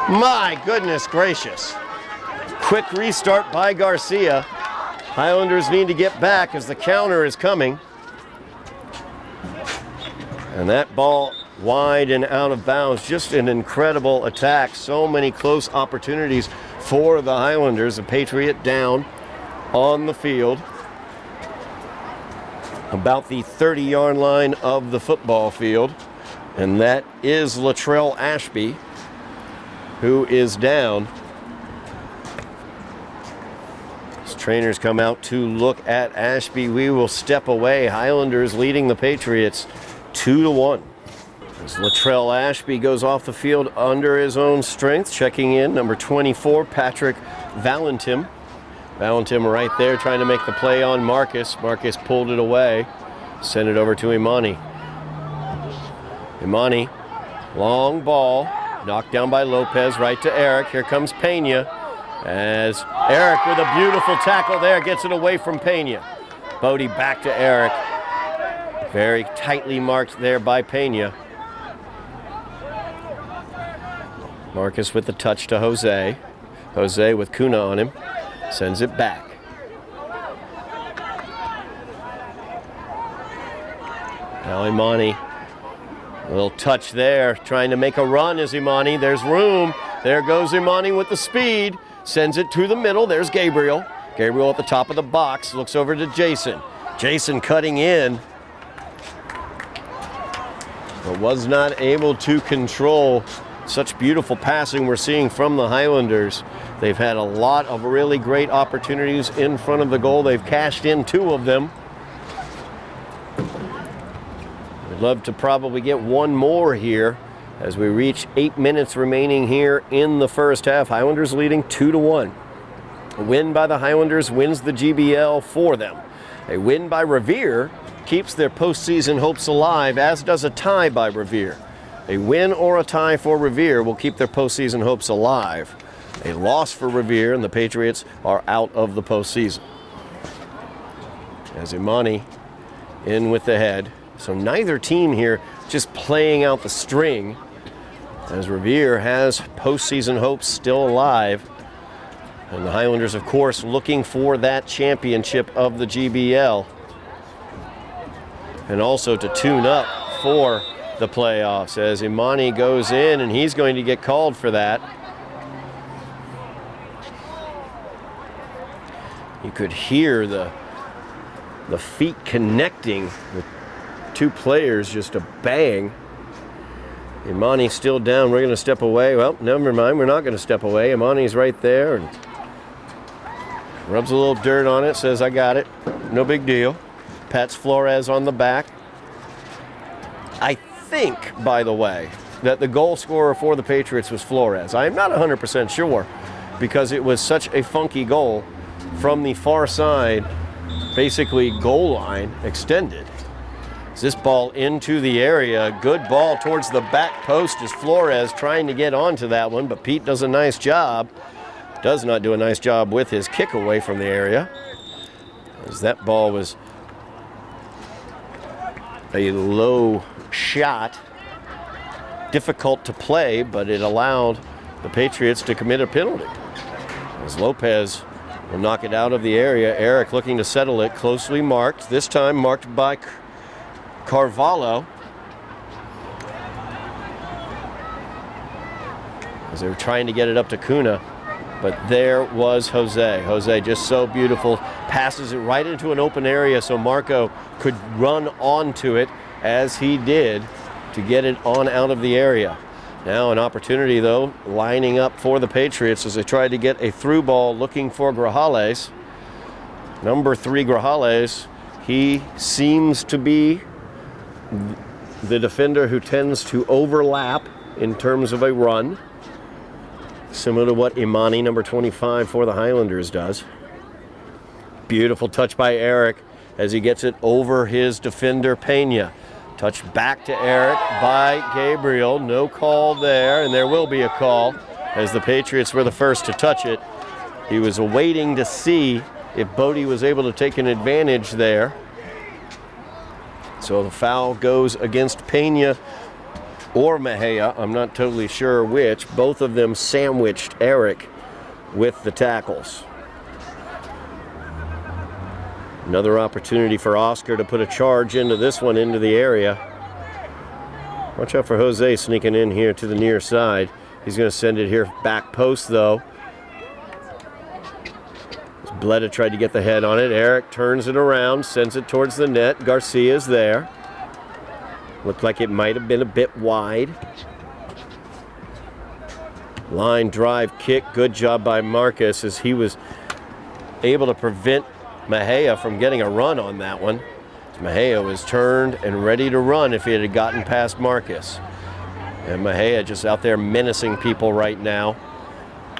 My goodness gracious. Quick restart by Garcia. Highlanders need to get back as the counter is coming. And that ball wide and out of bounds. Just an incredible attack. So many close opportunities for the Highlanders. A Patriot down on the field. About the 30-yard line of the football field. And that is Latrell Ashby, who is down. As trainers come out to look at Ashby, we will step away. Highlanders leading the Patriots 2-1. As Latrell Ashby goes off the field under his own strength, checking in, number 24, Patrick Valentim. Valentim right there trying to make the play on Marcus. Marcus pulled it away, sent it over to Imani. Imani, long ball, knocked down by Lopez, right to Eric. Here comes Pena, as Eric with a beautiful tackle there gets it away from Pena. Bodie back to Eric. Very tightly marked there by Pena. Marcus with the touch to Jose. Jose with Kuna on him. Sends it back. Now Imani. A little touch there. Trying to make a run is Imani. There's room. There goes Imani with the speed. Sends it to the middle. There's Gabriel. Gabriel at the top of the box. Looks over to Jason. Jason cutting in. But was not able to control such beautiful passing we're seeing from the Highlanders. They've had a lot of really great opportunities in front of the goal. They've cashed in 2 of them. We'd love to probably get one more here as we reach 8 minutes remaining here in the first half. Highlanders leading 2-1. A win by the Highlanders wins the GBL for them. A win by Revere keeps their postseason hopes alive, as does a tie by Revere. A win or a tie for Revere will keep their postseason hopes alive. A loss for Revere, and the Patriots are out of the postseason. As Imani in with the head. So neither team here just playing out the string, as Revere has postseason hopes still alive. And the Highlanders, of course, looking for that championship of the GBL. And also to tune up for the playoffs as Imani goes in, and he's going to get called for that. You could hear the feet connecting, the two players, just a bang. Imani still down. We're going to step away. Well, never mind. We're not going to step away. Imani's right there and rubs a little dirt on it, says, I got it. No big deal. Pats Flores on the back. I think, by the way, that the goal scorer for the Patriots was Flores. I'm not 100% sure because it was such a funky goal from the far side, basically goal line extended. This ball into the area. Good ball towards the back post as Flores trying to get onto that one, but Pete does a nice job. Does not do a nice job with his kick away from the area, as that ball was a low shot. Difficult to play, but it allowed the Patriots to commit a penalty. As Lopez will knock it out of the area. Eric looking to settle it, closely marked. This time marked by Carvalho. As they were trying to get it up to Cunha. But there was Jose. Jose just so beautiful. Passes it right into an open area so Marco could run onto it as he did to get it on out of the area. Now an opportunity though lining up for the Patriots as they tried to get a through ball looking for Grajales. Number 3 Grajales. He seems to be the defender who tends to overlap in terms of a run, similar to what Imani, number 25 for the Highlanders, does. Beautiful touch by Eric as he gets it over his defender, Pena. Touch back to Eric by Gabriel. No call there, and there will be a call as the Patriots were the first to touch it. He was waiting to see if Bodie was able to take an advantage there. So the foul goes against Pena or Mejia. I'm not totally sure which. Both of them sandwiched Eric with the tackles. Another opportunity for Oscar to put a charge into this one, into the area. Watch out for Jose sneaking in here to the near side. He's going to send it here back post though. Bleda tried to get the head on it. Eric turns it around, sends it towards the net. Garcia's there. Looked like it might have been a bit wide. Line drive kick. Good job by Marcus as he was able to prevent Mejia from getting a run on that one. Mejia was turned and ready to run if he had gotten past Marcus. And Mejia just out there menacing people right now,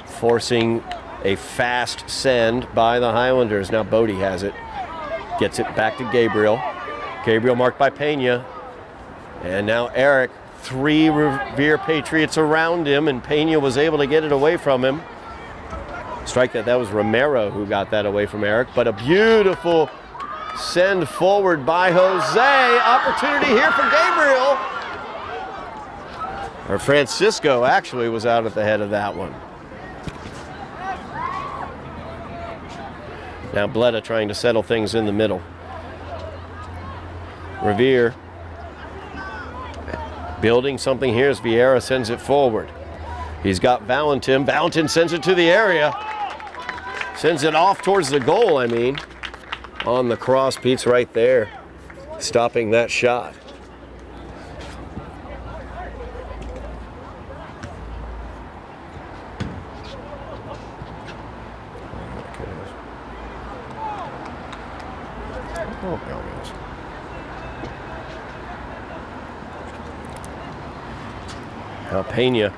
forcing a fast send by the Highlanders. Now Bodie has it. Gets it back to Gabriel. Gabriel marked by Pena. And now Eric. 3 Revere Patriots around him, and Pena was able to get it away from him. Strike that. That was Romero who got that away from Eric. But a beautiful send forward by Jose. Opportunity here for Gabriel. Or Francisco actually was out at the head of that one. Now Bleda trying to settle things in the middle. Revere building something here as Vieira sends it forward. He's got Valentin. Valentin sends it to the area. Sends it off towards the goal, I mean. On the cross, Pete's right there, stopping that shot. Now Pena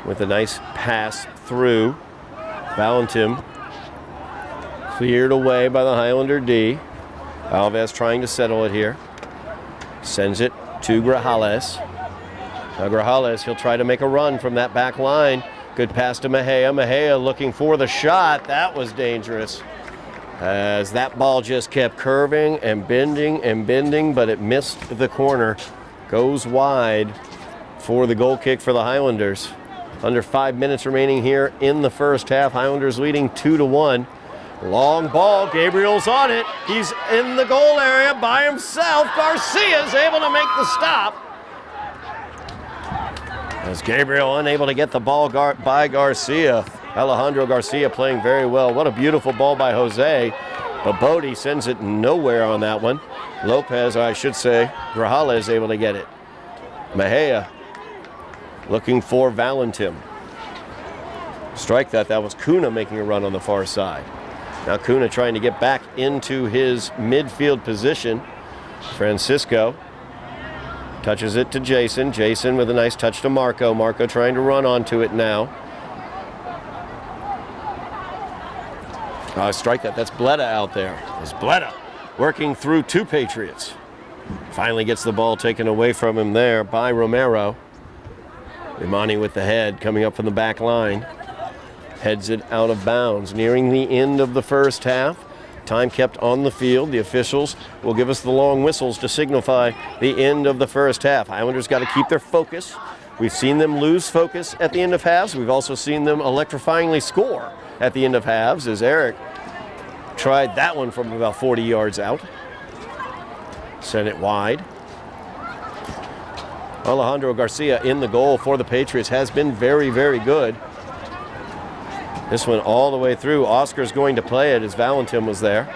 with a nice pass through. Valentin cleared away by the Highlander D. Alves trying to settle it here. Sends it to Grajales. Now Grajales, he'll try to make a run from that back line. Good pass to Mejia. Mejia looking for the shot. That was dangerous, as that ball just kept curving and bending, but it missed the corner. Goes wide for the goal kick for the Highlanders. Under 5 minutes remaining here in the first half. Highlanders leading 2-1. Long ball, Gabriel's on it. He's in the goal area by himself. Garcia is able to make the stop. As Gabriel unable to get the ball by Garcia. Alejandro Garcia playing very well. What a beautiful ball by Jose. But Bodie sends it nowhere on that one. Lopez, or I should say, Grajales is able to get it. Mejia looking for Valentim. Strike that. That was Cunha making a run on the far side. Now Cunha trying to get back into his midfield position. Francisco touches it to Jason. Jason with a nice touch to Marco. Marco trying to run onto it now. Strike that. That's Bleda out there. There's Bleda working through 2 Patriots. Finally gets the ball taken away from him there by Romero. Imani with the head coming up from the back line. Heads it out of bounds. Nearing the end of the first half. Time kept on the field. The officials will give us the long whistles to signify the end of the first half. Highlanders got to keep their focus. We've seen them lose focus at the end of halves. We've also seen them electrifyingly score at the end of halves, as Eric tried that one from about 40 yards out. Sent it wide. Alejandro Garcia in the goal for the Patriots has been very, very good. This one all the way through. Oscar's going to play it as Valentim was there.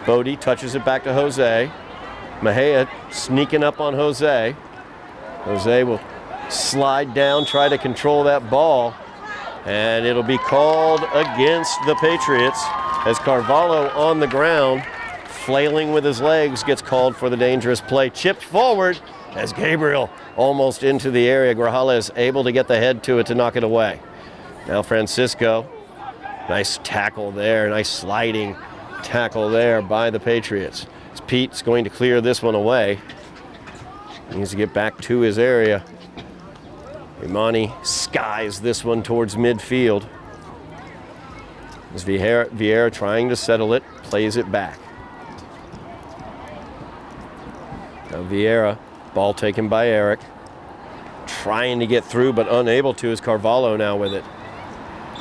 Bodie touches it back to Jose. Mejia sneaking up on Jose. Jose will slide down, try to control that ball. And it'll be called against the Patriots as Carvalho on the ground, flailing with his legs, gets called for the dangerous play. Chipped forward as Gabriel almost into the area. Grajales able to get the head to it to knock it away. Now Francisco, nice tackle there, nice sliding tackle there by the Patriots. As Pete's going to clear this one away. He needs to get back to his area. Imani skies this one towards midfield. As Vieira trying to settle it, plays it back. Now Vieira, ball taken by Eric. Trying to get through but unable to is Carvalho now with it.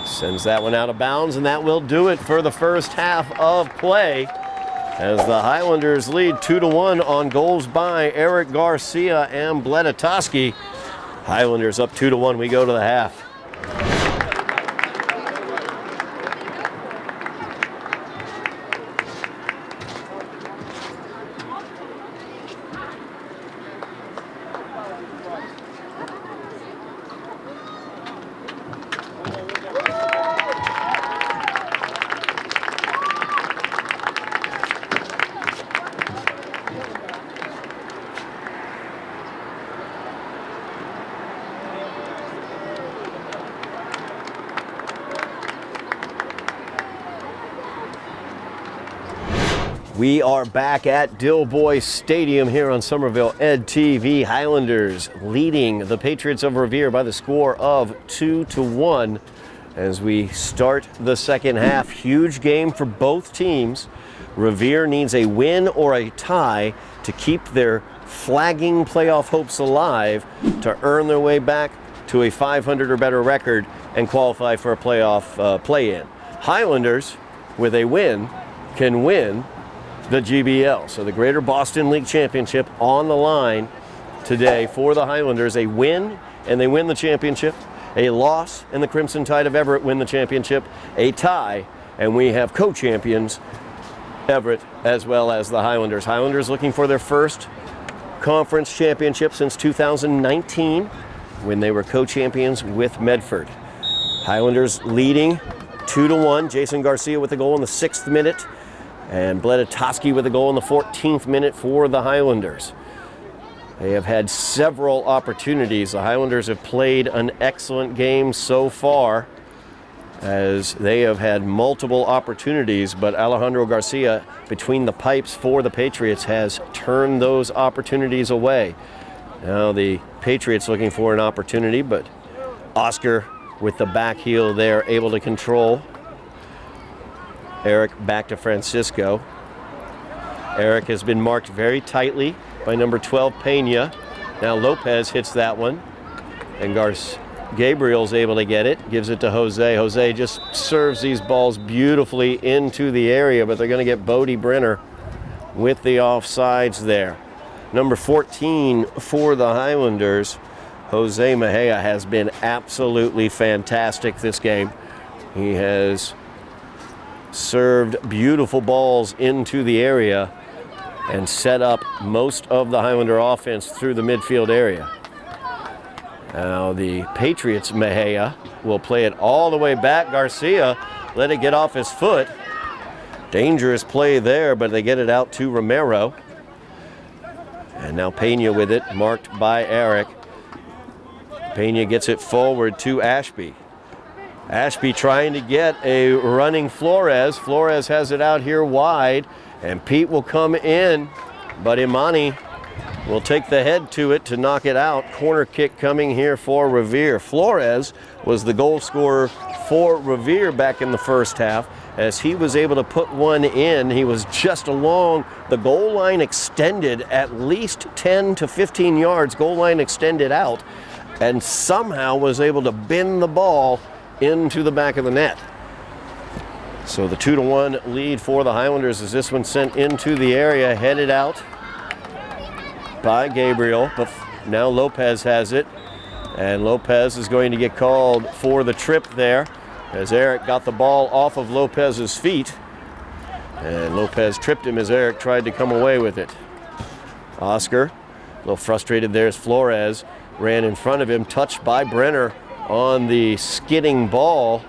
Sends that one out of bounds, and that will do it for the first half of play as the Highlanders lead 2-1 on goals by Eric Garcia and Bledatoski. Highlanders up 2-1. We go to the half. We are back at Dilboy Stadium here on Somerville Ed TV. Highlanders leading the Patriots of Revere by the score of 2-1 as we start the second half. Huge game for both teams. Revere needs a win or a tie to keep their flagging playoff hopes alive to earn their way back to a 500 or better record and qualify for a playoff play-in. Highlanders, with a win, can win the GBL. So the Greater Boston League Championship on the line today for the Highlanders. A win and they win the championship. A loss and the Crimson Tide of Everett win the championship. A tie and we have co-champions Everett as well as the Highlanders. Highlanders looking for their first conference championship since 2019 when they were co-champions with Medford. Highlanders leading 2-1. Jason Garcia with the goal in the 6th minute. And Bledatoski with a goal in the 14th minute for the Highlanders. They have had several opportunities. The Highlanders have played an excellent game so far as they have had multiple opportunities, but Alejandro Garcia between the pipes for the Patriots has turned those opportunities away. Now the Patriots looking for an opportunity, but Oscar with the back heel there able to control. Eric back to Francisco. Eric has been marked very tightly by number 12, Pena. Now Lopez hits that one. And Gabriel's able to get it, gives it to Jose. Jose just serves these balls beautifully into the area, but they're going to get Bodie Brenner with the offsides there. Number 14 for the Highlanders, Jose Mejia, has been absolutely fantastic this game. He has served beautiful balls into the area and set up most of the Highlander offense through the midfield area. Now the Patriots Mejia will play it all the way back. Garcia let it get off his foot. Dangerous play there, but they get it out to Romero. And now Pena with it, marked by Eric. Pena gets it forward to Ashby. Ashby trying to get a running Flores. Flores has it out here wide, and Pete will come in, but Imani will take the head to it to knock it out. Corner kick coming here for Revere. Flores was the goal scorer for Revere back in the first half. As he was able to put one in, he was just along the goal line, extended at least 10 to 15 yards, goal line extended out, and somehow was able to bend the ball into the back of the net. So the 2-1 lead for the Highlanders as this one sent into the area, headed out by Gabriel, but now Lopez has it, and Lopez is going to get called for the trip there as Eric got the ball off of Lopez's feet, and Lopez tripped him as Eric tried to come away with it. Oscar, a little frustrated there as Flores ran in front of him, touched by Brenner on the skidding ball,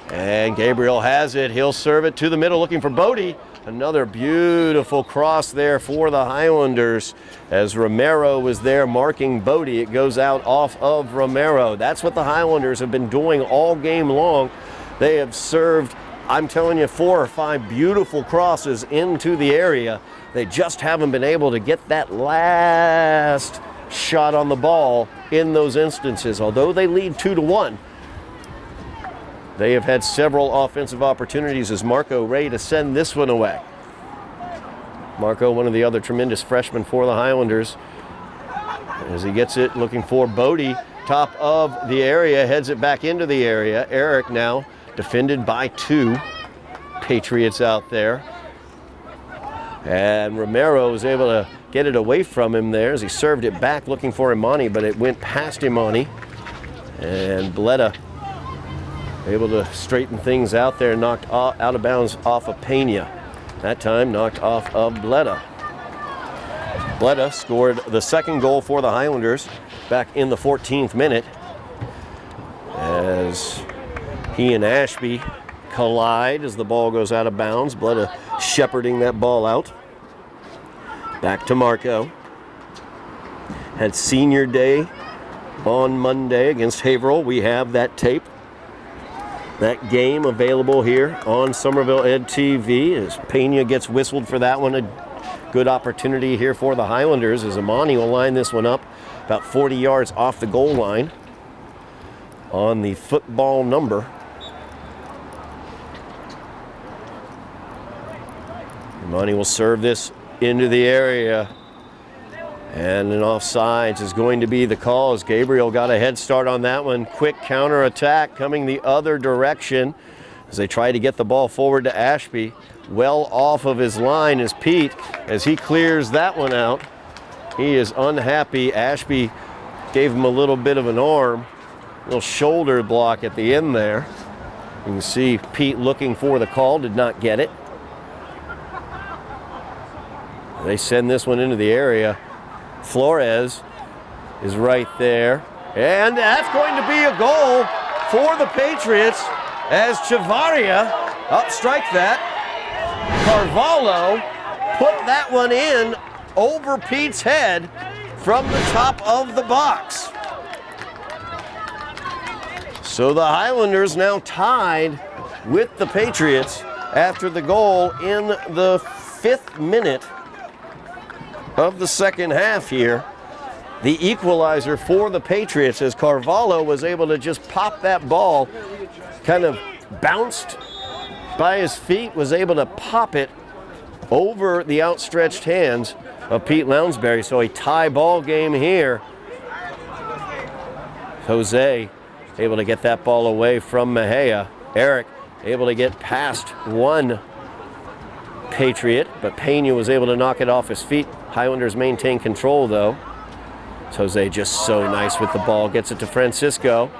and Gabriel has it. He'll serve it to the middle looking for Bodie. Another beautiful cross there for the Highlanders as Romero was there marking Bodie. It goes out off of Romero. That's what the Highlanders have been doing all game long. They have served, I'm telling you, 4 or 5 beautiful crosses into the area. They just haven't been able to get that last shot on the ball in those instances. Although they lead 2-1, they have had several offensive opportunities as Marco ready to send this one away. Marco, one of the other tremendous freshmen for the Highlanders, as he gets it, looking for Bodie, top of the area, heads it back into the area. Eric now defended by 2 Patriots out there. And Romero was able to get it away from him there as he served it back looking for Imani, but it went past Imani. And Bleda able to straighten things out there, knocked out of bounds off of Pena. That time knocked off of Bleda. Bleda scored the second goal for the Highlanders back in the 14th minute as he and Ashby collide as the ball goes out of bounds. Bleda shepherding that ball out. Back to Marco. Had senior day on Monday against Haverhill. We have that tape. That game available here on Somerville Ed TV as Pena gets whistled for that one. A good opportunity here for the Highlanders as Imani will line this one up about 40 yards off the goal line on the football number. Imani will serve this into the area, and an offsides is going to be the call as Gabriel got a head start on that one. Quick counter attack coming the other direction as they try to get the ball forward to Ashby. Well off of his line is Pete as he clears that one out. He is unhappy. Ashby gave him a little bit of an arm, little shoulder block at the end there. You can see Pete looking for the call, did not get it. They send this one into the area. Flores is right there. And that's going to be a goal for the Patriots as Chavaria, strike that. Carvalho put that one in over Pete's head from the top of the box. So the Highlanders now tied with the Patriots after the goal in the 5th minute of the second half here. The equalizer for the Patriots as Carvalho was able to just pop that ball, kind of bounced by his feet, was able to pop it over the outstretched hands of Pete Lounsbury. So a tie ball game here. Jose able to get that ball away from Mejia. Eric able to get past one Patriot, but Pena was able to knock it off his feet. Highlanders maintain control though. Jose just so nice with the ball, gets it to Francisco.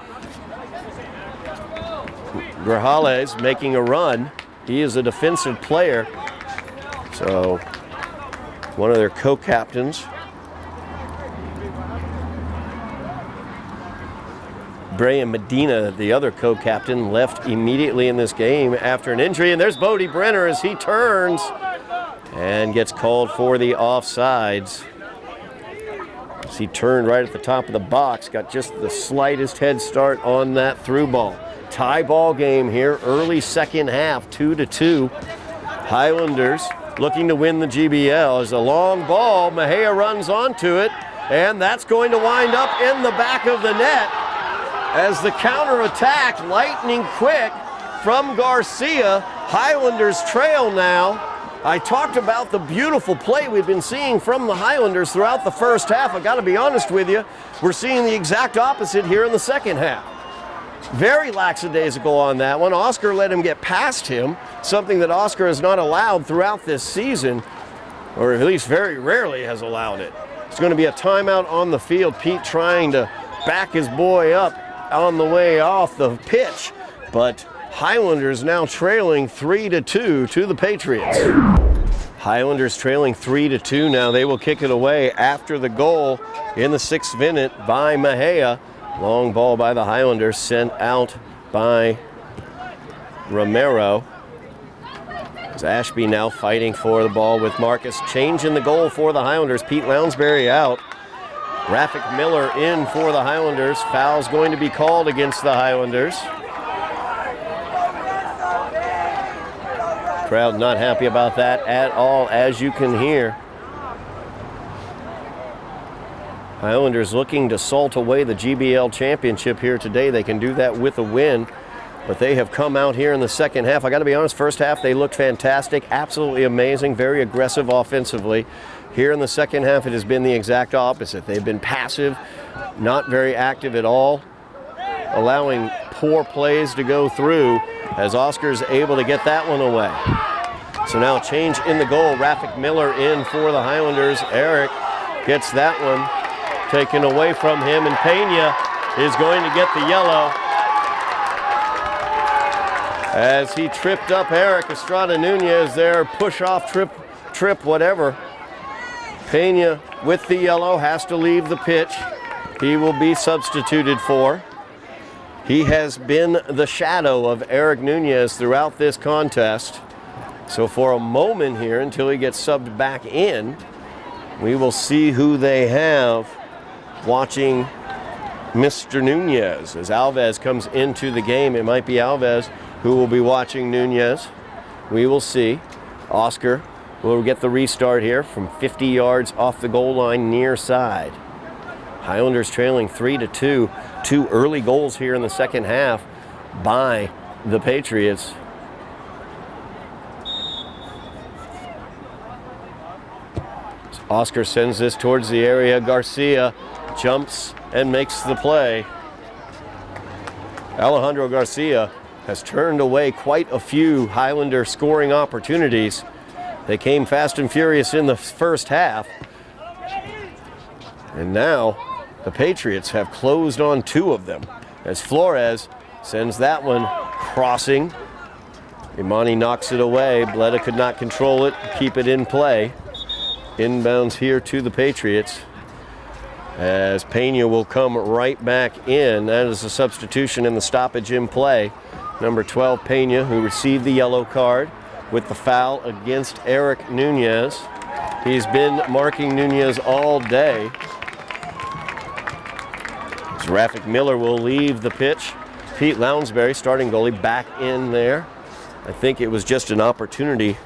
Grajales making a run. He is a defensive player. So one of their co-captains, Brian Medina, the other co-captain, left immediately in this game after an injury. And there's Bodie Brenner as he turns and gets called for the offsides. As he turned right at the top of the box, got just the slightest head start on that through ball. Tie ball game here, early second half, 2-2. Highlanders looking to win the GBL. As a long ball, Mejia runs onto it, and that's going to wind up in the back of the net. As the counterattack, lightning quick from Garcia. Highlanders trail now. I talked about the beautiful play we've been seeing from the Highlanders throughout the first half. I got to be honest with you, we're seeing the exact opposite here in the second half. Very lackadaisical on that one. Oscar let him get past him, something that Oscar has not allowed throughout this season, or at least very rarely has allowed it. It's going to be a timeout on the field. Pete trying to back his boy up on the way off the pitch, but Highlanders now trailing 3-2 to the Patriots. Highlanders trailing 3-2 now. They will kick it away after the goal in the 6th minute by Mejia. Long ball by the Highlanders sent out by Romero. As Ashby now fighting for the ball with Marcus. Changing the goal for the Highlanders. Pete Lounsbury out. Rafik Miller in for the Highlanders. Foul's going to be called against the Highlanders. Crowd not happy about that at all, as you can hear. Highlanders looking to salt away the GBL championship here today. They can do that with a win, but they have come out here in the second half. I got to be honest, first half they looked fantastic, absolutely amazing, very aggressive offensively. Here in the second half, it has been the exact opposite. They've been passive, not very active at all, allowing poor plays to go through as Oscar's able to get that one away. So now a change in the goal. Rafik Miller in for the Highlanders. Eric gets that one taken away from him, and Pena is going to get the yellow as he tripped up Eric Estrada Nunez there. Push off, trip, whatever. Pena with the yellow has to leave the pitch. He will be substituted for. He has been the shadow of Eric Nunez throughout this contest. So for a moment here, until he gets subbed back in, we will see who they have watching Mr. Nunez. As Alves comes into the game, it might be Alves who will be watching Nunez. We will see. Oscar will get the restart here from 50 yards off the goal line near side. Highlanders trailing 3-2. Two early goals here in the second half by the Patriots. Oscar sends this towards the area. Garcia jumps and makes the play. Alejandro Garcia has turned away quite a few Highlander scoring opportunities. They came fast and furious in the first half. And now the Patriots have closed on two of them as Flores sends that one crossing. Imani knocks it away. Bleda could not control it, keep it in play. Inbounds here to the Patriots as Pena will come right back in. That is a substitution in the stoppage in play. Number 12, Pena, who received the yellow card with the foul against Eric Nunez. He's been marking Nunez all day. So Rafik Miller will leave the pitch. Pete Lounsbury, starting goalie, back in there. I think it was just an opportunity,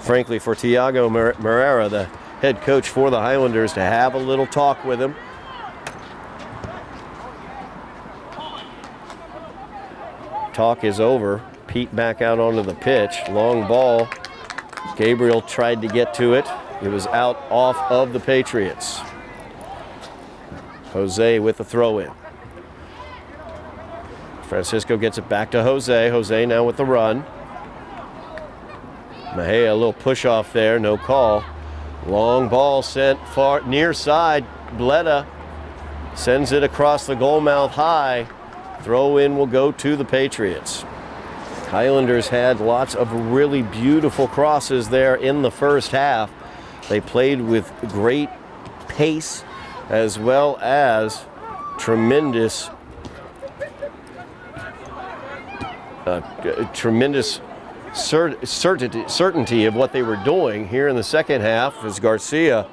frankly, for Tiago Moreira, the head coach for the Highlanders, to have a little talk with him. Talk is over. Pete back out onto the pitch. Long ball. Gabriel tried to get to it. It was out off of the Patriots. Jose with the throw-in. Francisco gets it back to Jose. Jose now with the run. Mejia, a little push off there, no call. Long ball sent far near side. Bleda sends it across the goal mouth high. Throw in will go to the Patriots. Highlanders had lots of really beautiful crosses there in the first half. They played with great pace as well as tremendous certainty of what they were doing here in the second half as Garcia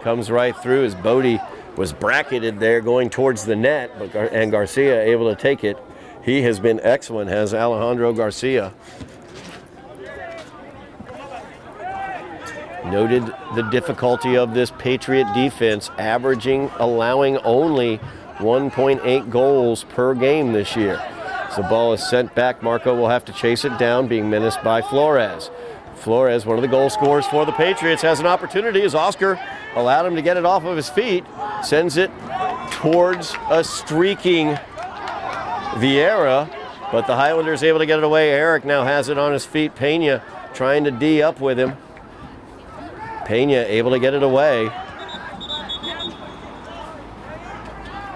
comes right through. His Bodie was bracketed there going towards the net, and Garcia able to take it. He has been excellent, has Alejandro Garcia. Noted the difficulty of this Patriot defense, allowing only 1.8 goals per game this year. As the ball is sent back, Marco will have to chase it down, being menaced by Flores. Flores, one of the goal scorers for the Patriots, has an opportunity as Oscar allowed him to get it off of his feet, sends it towards a streaking Vieira, but the Highlanders able to get it away. Eric now has it on his feet. Pena trying to D up with him. Pena able to get it away.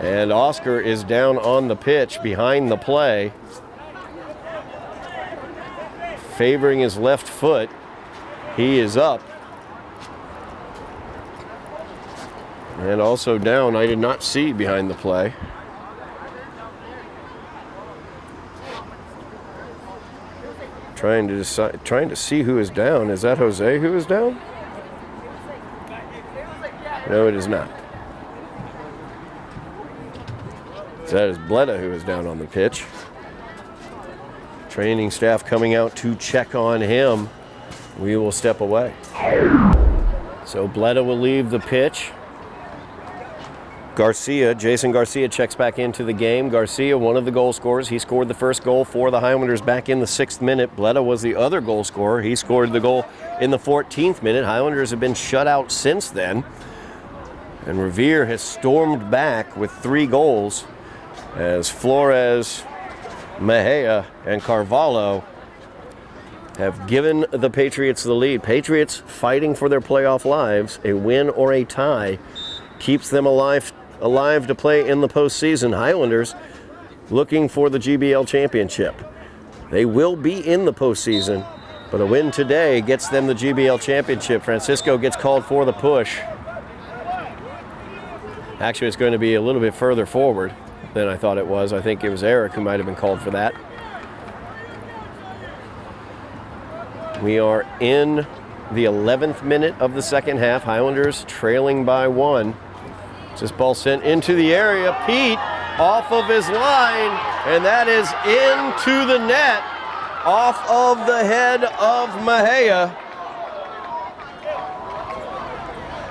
And Oscar is down on the pitch behind the play, favoring his left foot. He is up. And also down, I did not see behind the play. Trying to see who is down. Is that Jose who is down? No, it is not. That is Bleda who is down on the pitch. Training staff coming out to check on him. We will step away. So Bleda will leave the pitch. Jason Garcia checks back into the game. Garcia, one of the goal scorers. He scored the first goal for the Highlanders back in the 6th minute. Bleda was the other goal scorer. He scored the goal in the 14th minute. Highlanders have been shut out since then. And Revere has stormed back with 3 goals as Flores, Mejia, and Carvalho have given the Patriots the lead. Patriots fighting for their playoff lives. A win or a tie keeps them alive to play in the postseason. Highlanders looking for the GBL championship. They will be in the postseason, but a win today gets them the GBL championship. Francisco gets called for the push. Actually, it's going to be a little bit further forward than I thought it was. I think it was Eric who might have been called for that. We are in the 11th minute of the second half. Highlanders trailing by 1. This ball sent into the area. Pete off of his line, and that is into the net, off of the head of Mejia,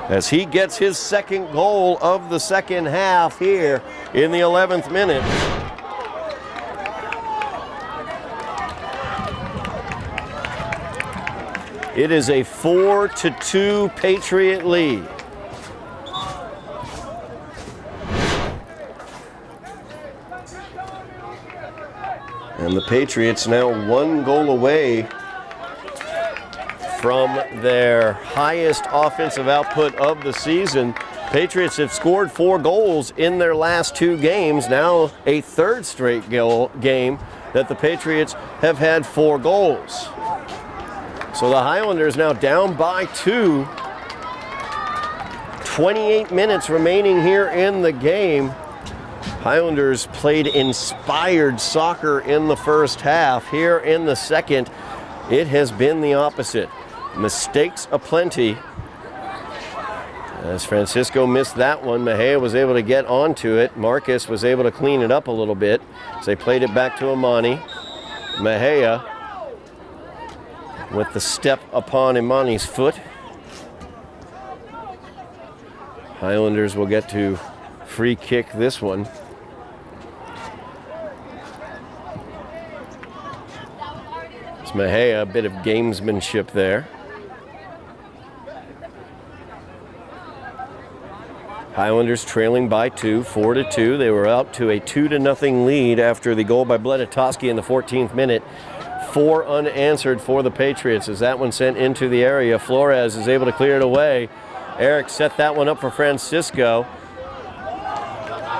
as he gets his second goal of the second half here in the 11th minute. It is a 4-2 Patriot lead. And the Patriots now 1 goal away from their highest offensive output of the season. Patriots have scored 4 goals in their last 2 games, now a 3rd straight game that the Patriots have had 4 goals. So the Highlanders now down by 2. 28 minutes remaining here in the game. Highlanders played inspired soccer in the first half. Here in the second, it has been the opposite. Mistakes aplenty. As Francisco missed that one, Mejia was able to get onto it. Marcus was able to clean it up a little bit as they played it back to Imani. Mejia with the step upon Imani's foot. Highlanders will get to free kick this one. It's Mejia, a bit of gamesmanship there. Highlanders trailing by 2, 4-2. They were up to a 2-0 lead after the goal by Bledetoski in the 14th minute. 4 unanswered for the Patriots as that one sent into the area. Flores is able to clear it away. Eric set that one up for Francisco,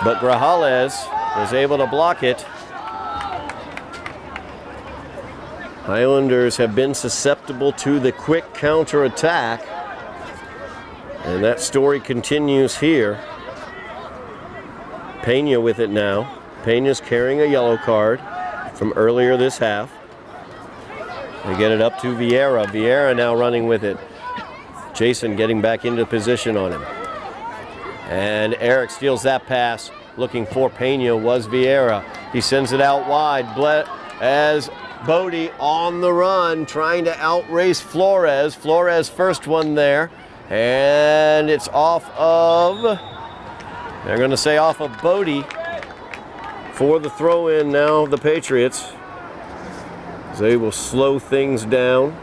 but Grajales is able to block it. Highlanders have been susceptible to the quick counterattack, and that story continues here. Pena with it now. Pena's carrying a yellow card from earlier this half. They get it up to Vieira. Vieira now running with it. Jason getting back into position on him. And Eric steals that pass. Looking for Pena was Vieira. He sends it out wide. As Bodie on the run, trying to outrace Flores. Flores first one there. And it's off of, they're going to say off of Bodie for the throw-in now of the Patriots. They will slow things down.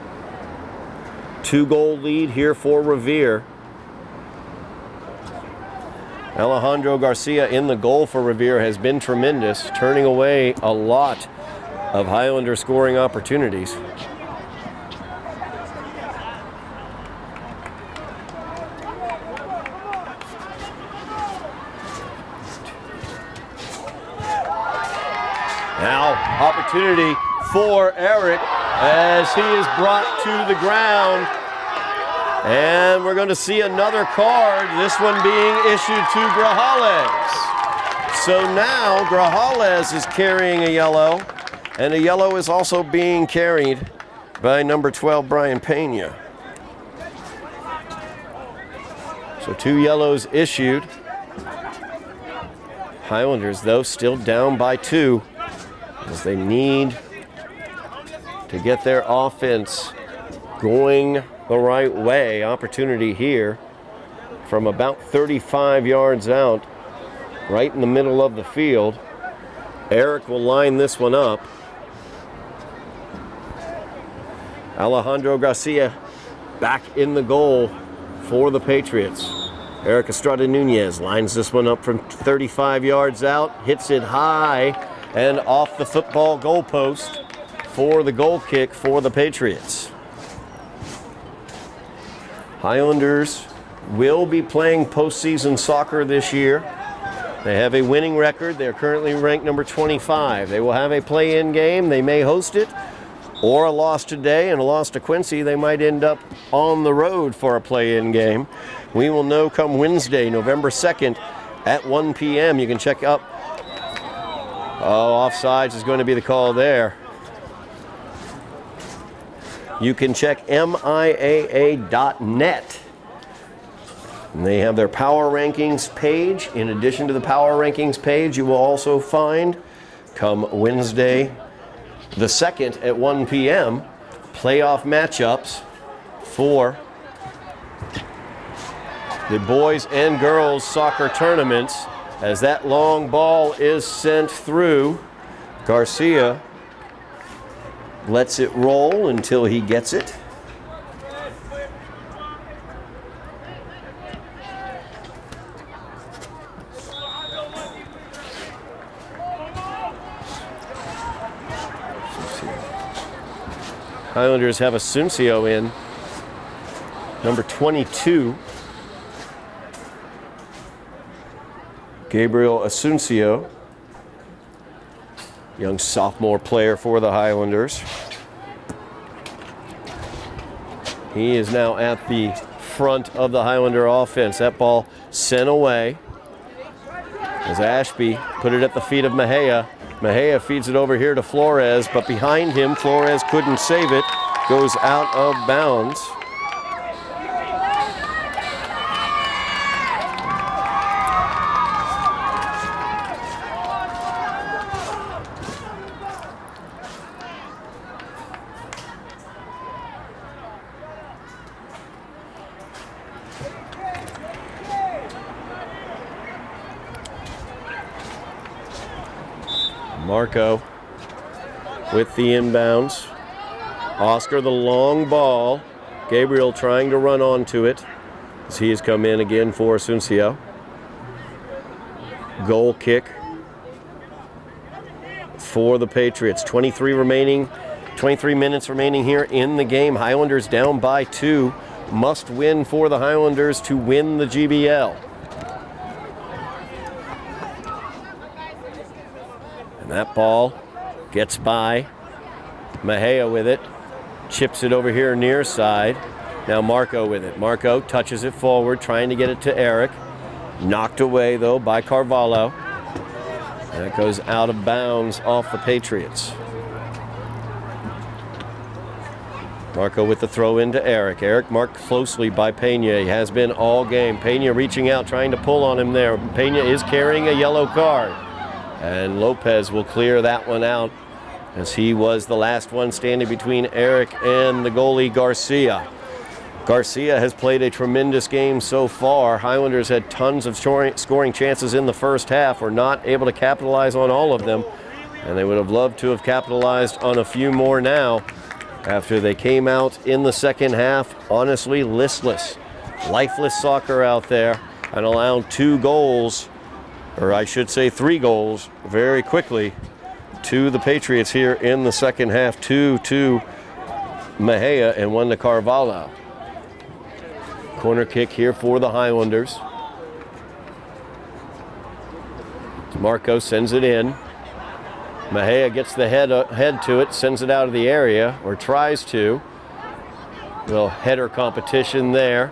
2-goal lead here for Revere. Alejandro Garcia in the goal for Revere has been tremendous, turning away a lot of Highlander scoring opportunities. Now, opportunity for Eric as he is brought to the ground. And we're going to see another card, this one being issued to Grajales. So now Grajales is carrying a yellow, and a yellow is also being carried by number 12, Brian Pena. So 2 yellows issued. Highlanders, though, still down by 2 as they need to get their offense going the right way. Opportunity here from about 35 yards out, right in the middle of the field. Eric will line this one up. Alejandro Garcia back in the goal for the Patriots. Eric Estrada Nunez lines this one up from 35 yards out, hits it high and off the football goalpost for the goal kick for the Patriots. Highlanders will be playing postseason soccer this year. They have a winning record. They're currently ranked number 25. They will have a play-in game. They may host it, or a loss today and a loss to Quincy. They might end up on the road for a play-in game. We will know come Wednesday, November 2nd at 1 p.m. You can check up. Oh, offsides is going to be the call there. You can check MIAA.net. And they have their power rankings page. In addition to the power rankings page, you will also find, come Wednesday the 2nd at 1 p.m., playoff matchups for the boys and girls soccer tournaments. As that long ball is sent through, Garcia lets it roll until he gets it. Highlanders have Asuncio in, number 22. Gabriel Asuncio, young sophomore player for the Highlanders. He is now at the front of the Highlander offense. That ball sent away as Ashby put it at the feet of Mejia. Mejia feeds it over here to Flores, but behind him, Flores couldn't save it. Goes out of bounds. Marco with the inbounds. Oscar the long ball. Gabriel trying to run onto it as he has come in again for Asuncio. goal kick for the Patriots. 23 minutes remaining here in the game. Highlanders down by 2. Must win for the Highlanders to win the GBL. And that ball gets by. Mejia with it. Chips it over here near side. Now Marco with it. Marco touches it forward, trying to get it to Eric. Knocked away, though, by Carvalho. And it goes out of bounds off the Patriots. Marco with the throw into Eric. Eric marked closely by Pena. He has been all game. Pena reaching out, trying to pull on him there. Pena is carrying a yellow card. And Lopez will clear that one out, as he was the last one standing between Eric and the goalie Garcia. Garcia has played a tremendous game so far. Highlanders had tons of scoring chances in the first half. Were not able to capitalize on all of them, and they would have loved to have capitalized on a few more now after they came out in the second half honestly listless. Lifeless soccer out there, and allowed 2 goals, or I should say 3 goals, very quickly to the Patriots here in the second half. 2 to Mejia and 1 to Carvalho. Corner kick here for the Highlanders. Marco sends it in. Mejia gets the head to it, sends it out of the area, or tries to. Little header competition there.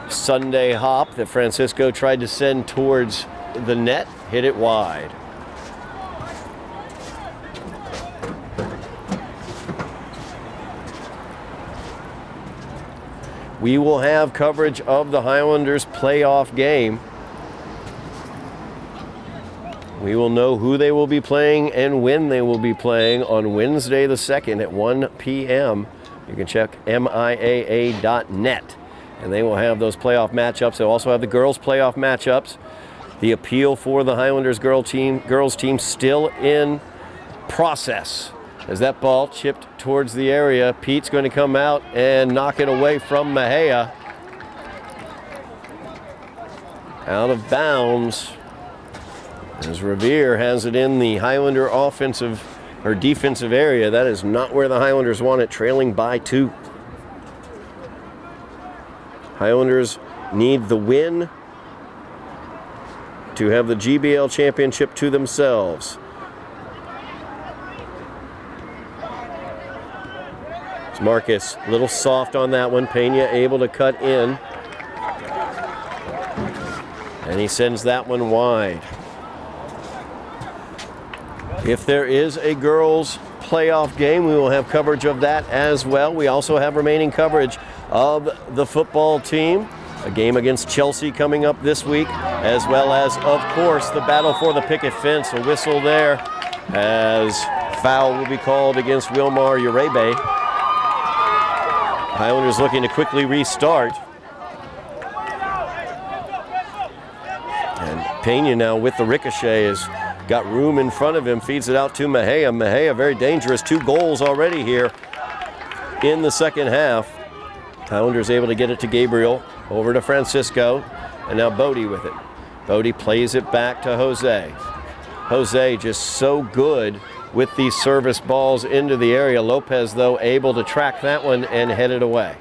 Sunday hop that Francisco tried to send towards the net, hit it wide. We will have coverage of the Highlanders playoff game. We will know who they will be playing and when they will be playing on Wednesday the 2nd at 1 p.m. You can check MIAA.net. And they will have those playoff matchups. They'll also have the girls' playoff matchups. The appeal for the Highlanders girls team still in process. As that ball chipped towards the area, Pete's going to come out and knock it away from Mejia. Out of bounds, as Revere has it in the Highlander offensive or defensive area. That is not where the Highlanders want it, trailing by 2. Highlanders need the win to have the GBL championship to themselves. Marcus, a little soft on that one. Pena able to cut in. And he sends that one wide. If there is a girls' playoff game, we will have coverage of that as well. We also have remaining coverage of the football team. A game against Chelsea coming up this week, as well as, of course, the battle for the picket fence. A whistle there as foul will be called against Wilmar Uribe. Highlanders looking to quickly restart. And Pena now with the ricochet has got room in front of him, feeds it out to Mejia. Mejia very dangerous, 2 goals already here in the second half. Highlanders able to get it to Gabriel, over to Francisco, and now Bodie with it. Bodie plays it back to Jose. Jose just so good with these service balls into the area. Lopez, though, able to track that one and head it away.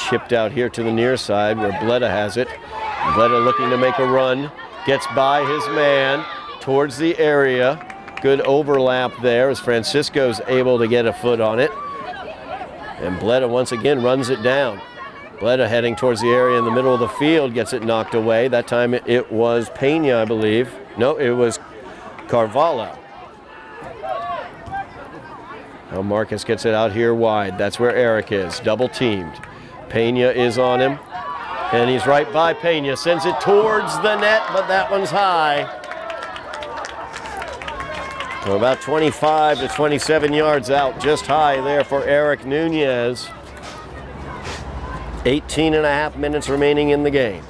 Chipped out here to the near side where Bleda has it. Bleda looking to make a run. Gets by his man towards the area. Good overlap there as Francisco's able to get a foot on it. And Bleda once again runs it down. Bleda heading towards the area in the middle of the field, gets it knocked away. That time it was Pena, I believe. No, it was Carvalho. Now Marcus gets it out here wide. That's where Eric is, double teamed. Pena is on him, and he's right by Pena. Sends it towards the net, but that one's high. So about 25 to 27 yards out, just high there for Eric Nunez. 18.5 minutes remaining in the game.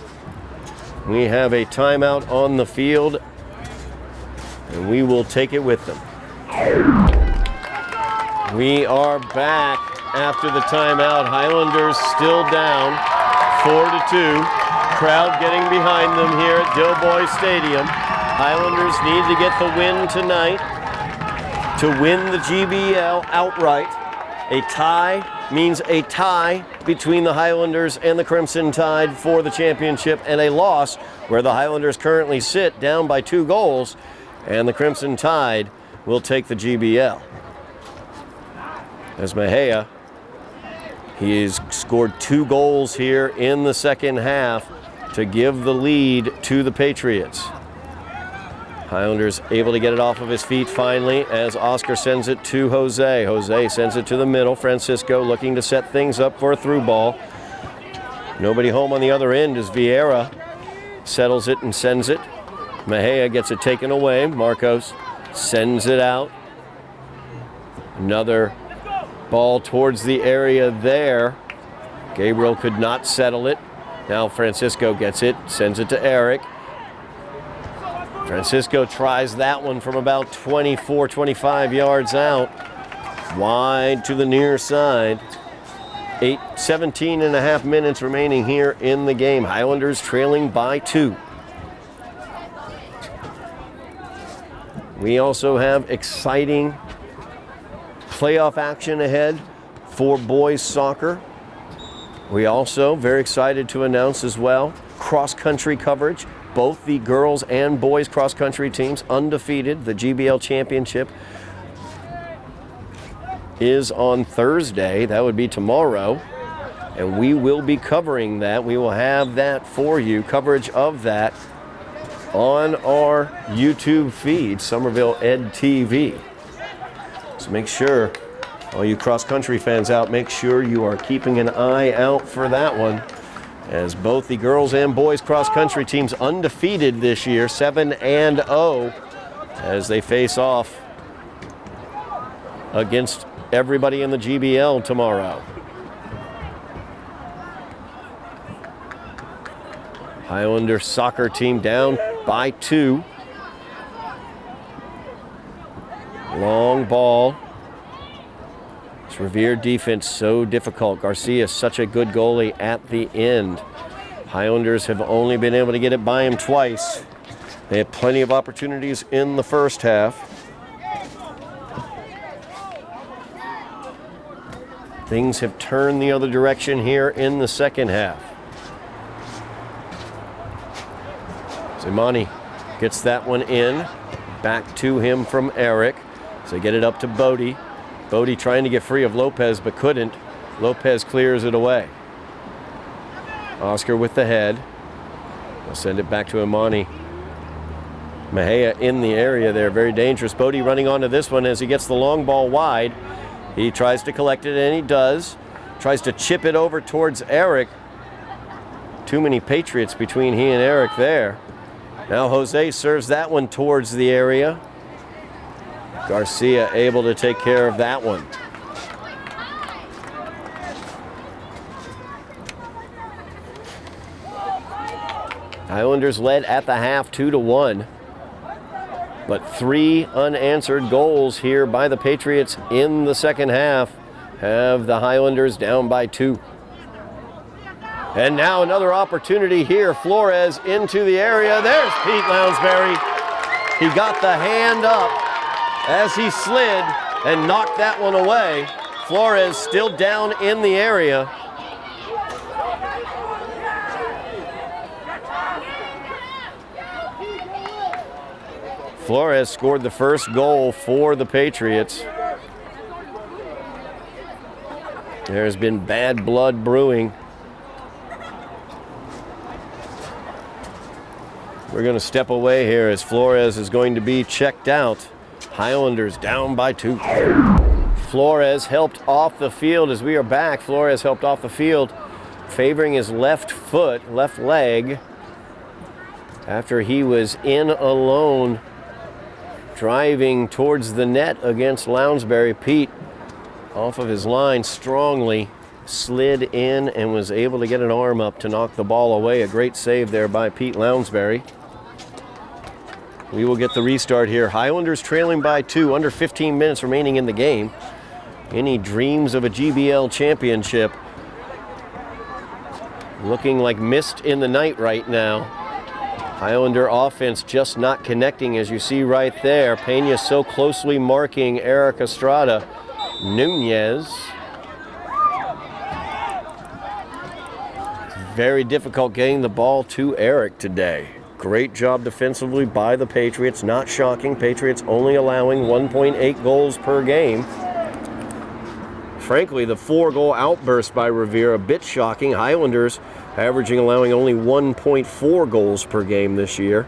We have a timeout on the field, and we will take it with them. We are back after the timeout. Highlanders still down. 4-2. Crowd getting behind them here at Dilboy Stadium. Highlanders need to get the win tonight to win the GBL outright. A tie means a tie between the Highlanders and the Crimson Tide for the championship, and a loss where the Highlanders currently sit down by 2 goals, and the Crimson Tide will take the GBL. As Mejia, he has scored 2 goals here in the second half to give the lead to the Patriots. Highlanders able to get it off of his feet finally as Oscar sends it to Jose. Jose sends it to the middle. Francisco looking to set things up for a through ball. Nobody home on the other end as Vieira settles it and sends it. Mejia gets it taken away. Marcos sends it out. Another ball towards the area there. Gabriel could not settle it. Now Francisco gets it, sends it to Eric. Francisco tries that one from about 24, 25 yards out. Wide to the near side. 17 and a half minutes remaining here in the game. Highlanders trailing by 2. We also have exciting playoff action ahead for boys soccer. We also very excited to announce as well cross-country coverage. Both the girls and boys cross-country teams undefeated. The GBL championship is on Thursday. That would be tomorrow. And we will be covering that. We will have that for you, coverage of that on our YouTube feed, Somerville Ed TV. So make sure, all you cross-country fans out, make sure you are keeping an eye out for that one, as both the girls and boys cross-country teams undefeated this year, 7-0, as they face off against everybody in the GBL tomorrow. Highlander soccer team down by 2. Long ball. This Revere defense so difficult. Garcia is such a good goalie at the end. Highlanders have only been able to get it by him twice. They had plenty of opportunities in the first half. Things have turned the other direction here in the second half. Zimani gets that one in. Back to him from Eric. So they get it up to Bodie. Bodie trying to get free of Lopez but couldn't. Lopez clears it away. Oscar with the head. They'll send it back to Imani. Mejia in the area there, very dangerous. Bodie running onto this one as he gets the long ball wide. He tries to collect it, and he does. Tries to chip it over towards Eric. Too many Patriots between he and Eric there. Now Jose serves that one towards the area. Garcia able to take care of that one. Highlanders led at the half 2-1. But 3 unanswered goals here by the Patriots in the second half have the Highlanders down by 2. And now another opportunity here. Flores into the area. There's Pete Lounsbury. He got the hand up as he slid and knocked that one away. Flores still down in the area. Flores scored the first goal for the Patriots. There's been bad blood brewing. We're going to step away here as Flores is going to be checked out. Highlanders down by 2. Flores helped off the field as we are back. Flores helped off the field, favoring his left foot, left leg, after he was in alone, driving towards the net against Lounsbury. Pete, off of his line strongly, slid in and was able to get an arm up to knock the ball away. A great save there by Pete Lounsbury. We will get the restart here. Highlanders trailing by 2, under 15 minutes remaining in the game. Any dreams of a GBL championship looking like mist in the night right now. Highlander offense just not connecting, as you see right there. Pena so closely marking Eric Estrada. Nunez. Very difficult getting the ball to Eric today. Great job defensively by the Patriots. Not shocking. Patriots only allowing 1.8 goals per game. Frankly, the 4-goal outburst by Revere a bit shocking. Highlanders allowing only 1.4 goals per game this year.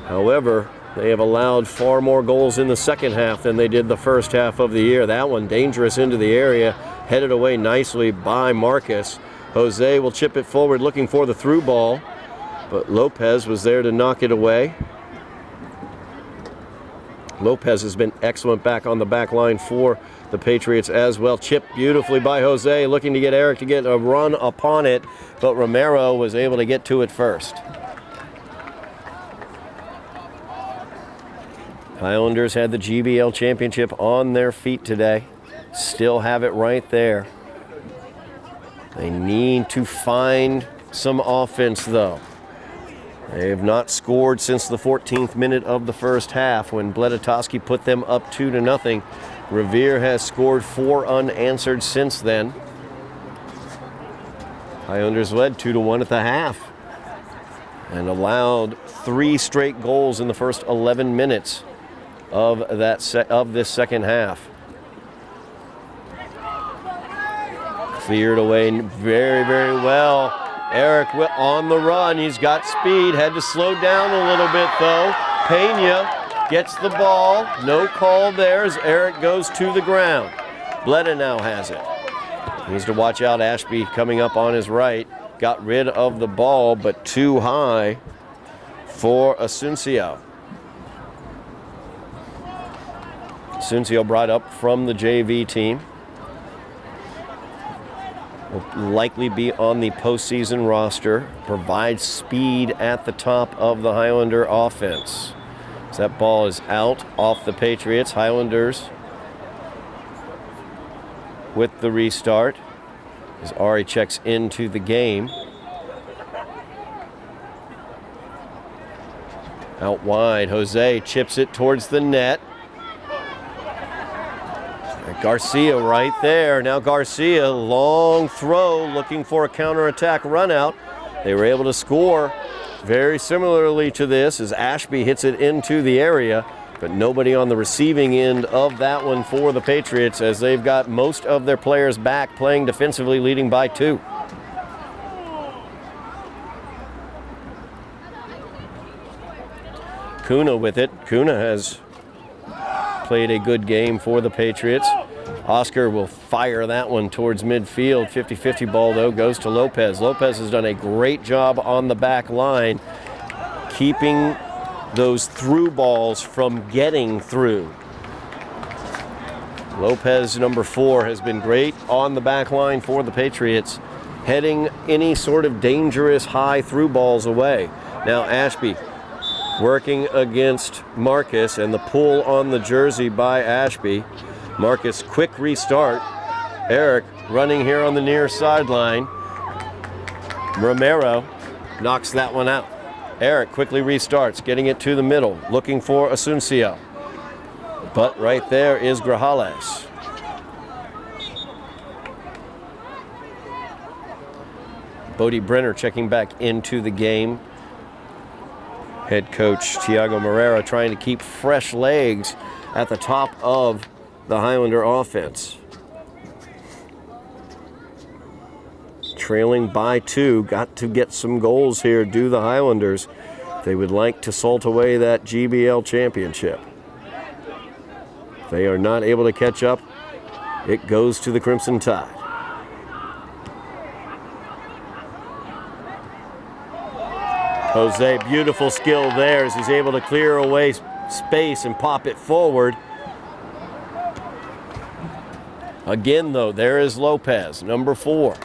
However, they have allowed far more goals in the second half than they did the first half of the year. That one dangerous into the area, headed away nicely by Marcus. Jose will chip it forward looking for the through ball, but Lopez was there to knock it away. Lopez has been excellent back on the back line for the Patriots as well. Chipped beautifully by Jose, looking to get Eric to get a run upon it, but Romero was able to get to it first. Highlanders had the GBL championship on their feet today. Still have it right there. They need to find some offense, though. They have not scored since the 14th minute of the first half when Bledatoski put them up 2-0. Revere has scored 4 unanswered since then. Highlanders led 2-1 at the half and allowed 3 straight goals in the first 11 minutes of this second half. Cleared away very, very well. Eric on the run. He's got speed. Had to slow down a little bit, though. Pena gets the ball. No call there as Eric goes to the ground. Bleda now has it. Needs to watch out. Ashby coming up on his right. Got rid of the ball, but too high for Asuncio. Asuncio brought up from the JV team. Will likely be on the postseason roster. Provides speed at the top of the Highlander offense. As that ball is out off the Patriots. Highlanders with the restart. As Ari checks into the game. Out wide, Jose chips it towards the net. Garcia right there. Now Garcia, long throw, looking for a counterattack run out. They were able to score very similarly to this as Ashby hits it into the area, but nobody on the receiving end of that one for the Patriots as they've got most of their players back playing defensively, leading by 2. Kuna with it. Kuna has played a good game for the Patriots. Oscar will fire that one towards midfield. 50-50 ball, though, goes to Lopez. Lopez has done a great job on the back line, keeping those through balls from getting through. Lopez, number 4, has been great on the back line for the Patriots, heading any sort of dangerous high through balls away. Now Ashby working against Marcus, and the pull on the jersey by Ashby. Marcus, quick restart. Eric running here on the near sideline. Romero knocks that one out. Eric quickly restarts, getting it to the middle, looking for Asuncio. But right there is Grajales. Bodie Brenner checking back into the game. Head coach Thiago Moreira trying to keep fresh legs at the top of the Highlander offense. Trailing by 2, got to get some goals here, do the Highlanders. They would like to salt away that GBL championship. If they are not able to catch up, it goes to the Crimson Tide. Jose, beautiful skill there as he's able to clear away space and pop it forward. Again, though, there is Lopez, number 4.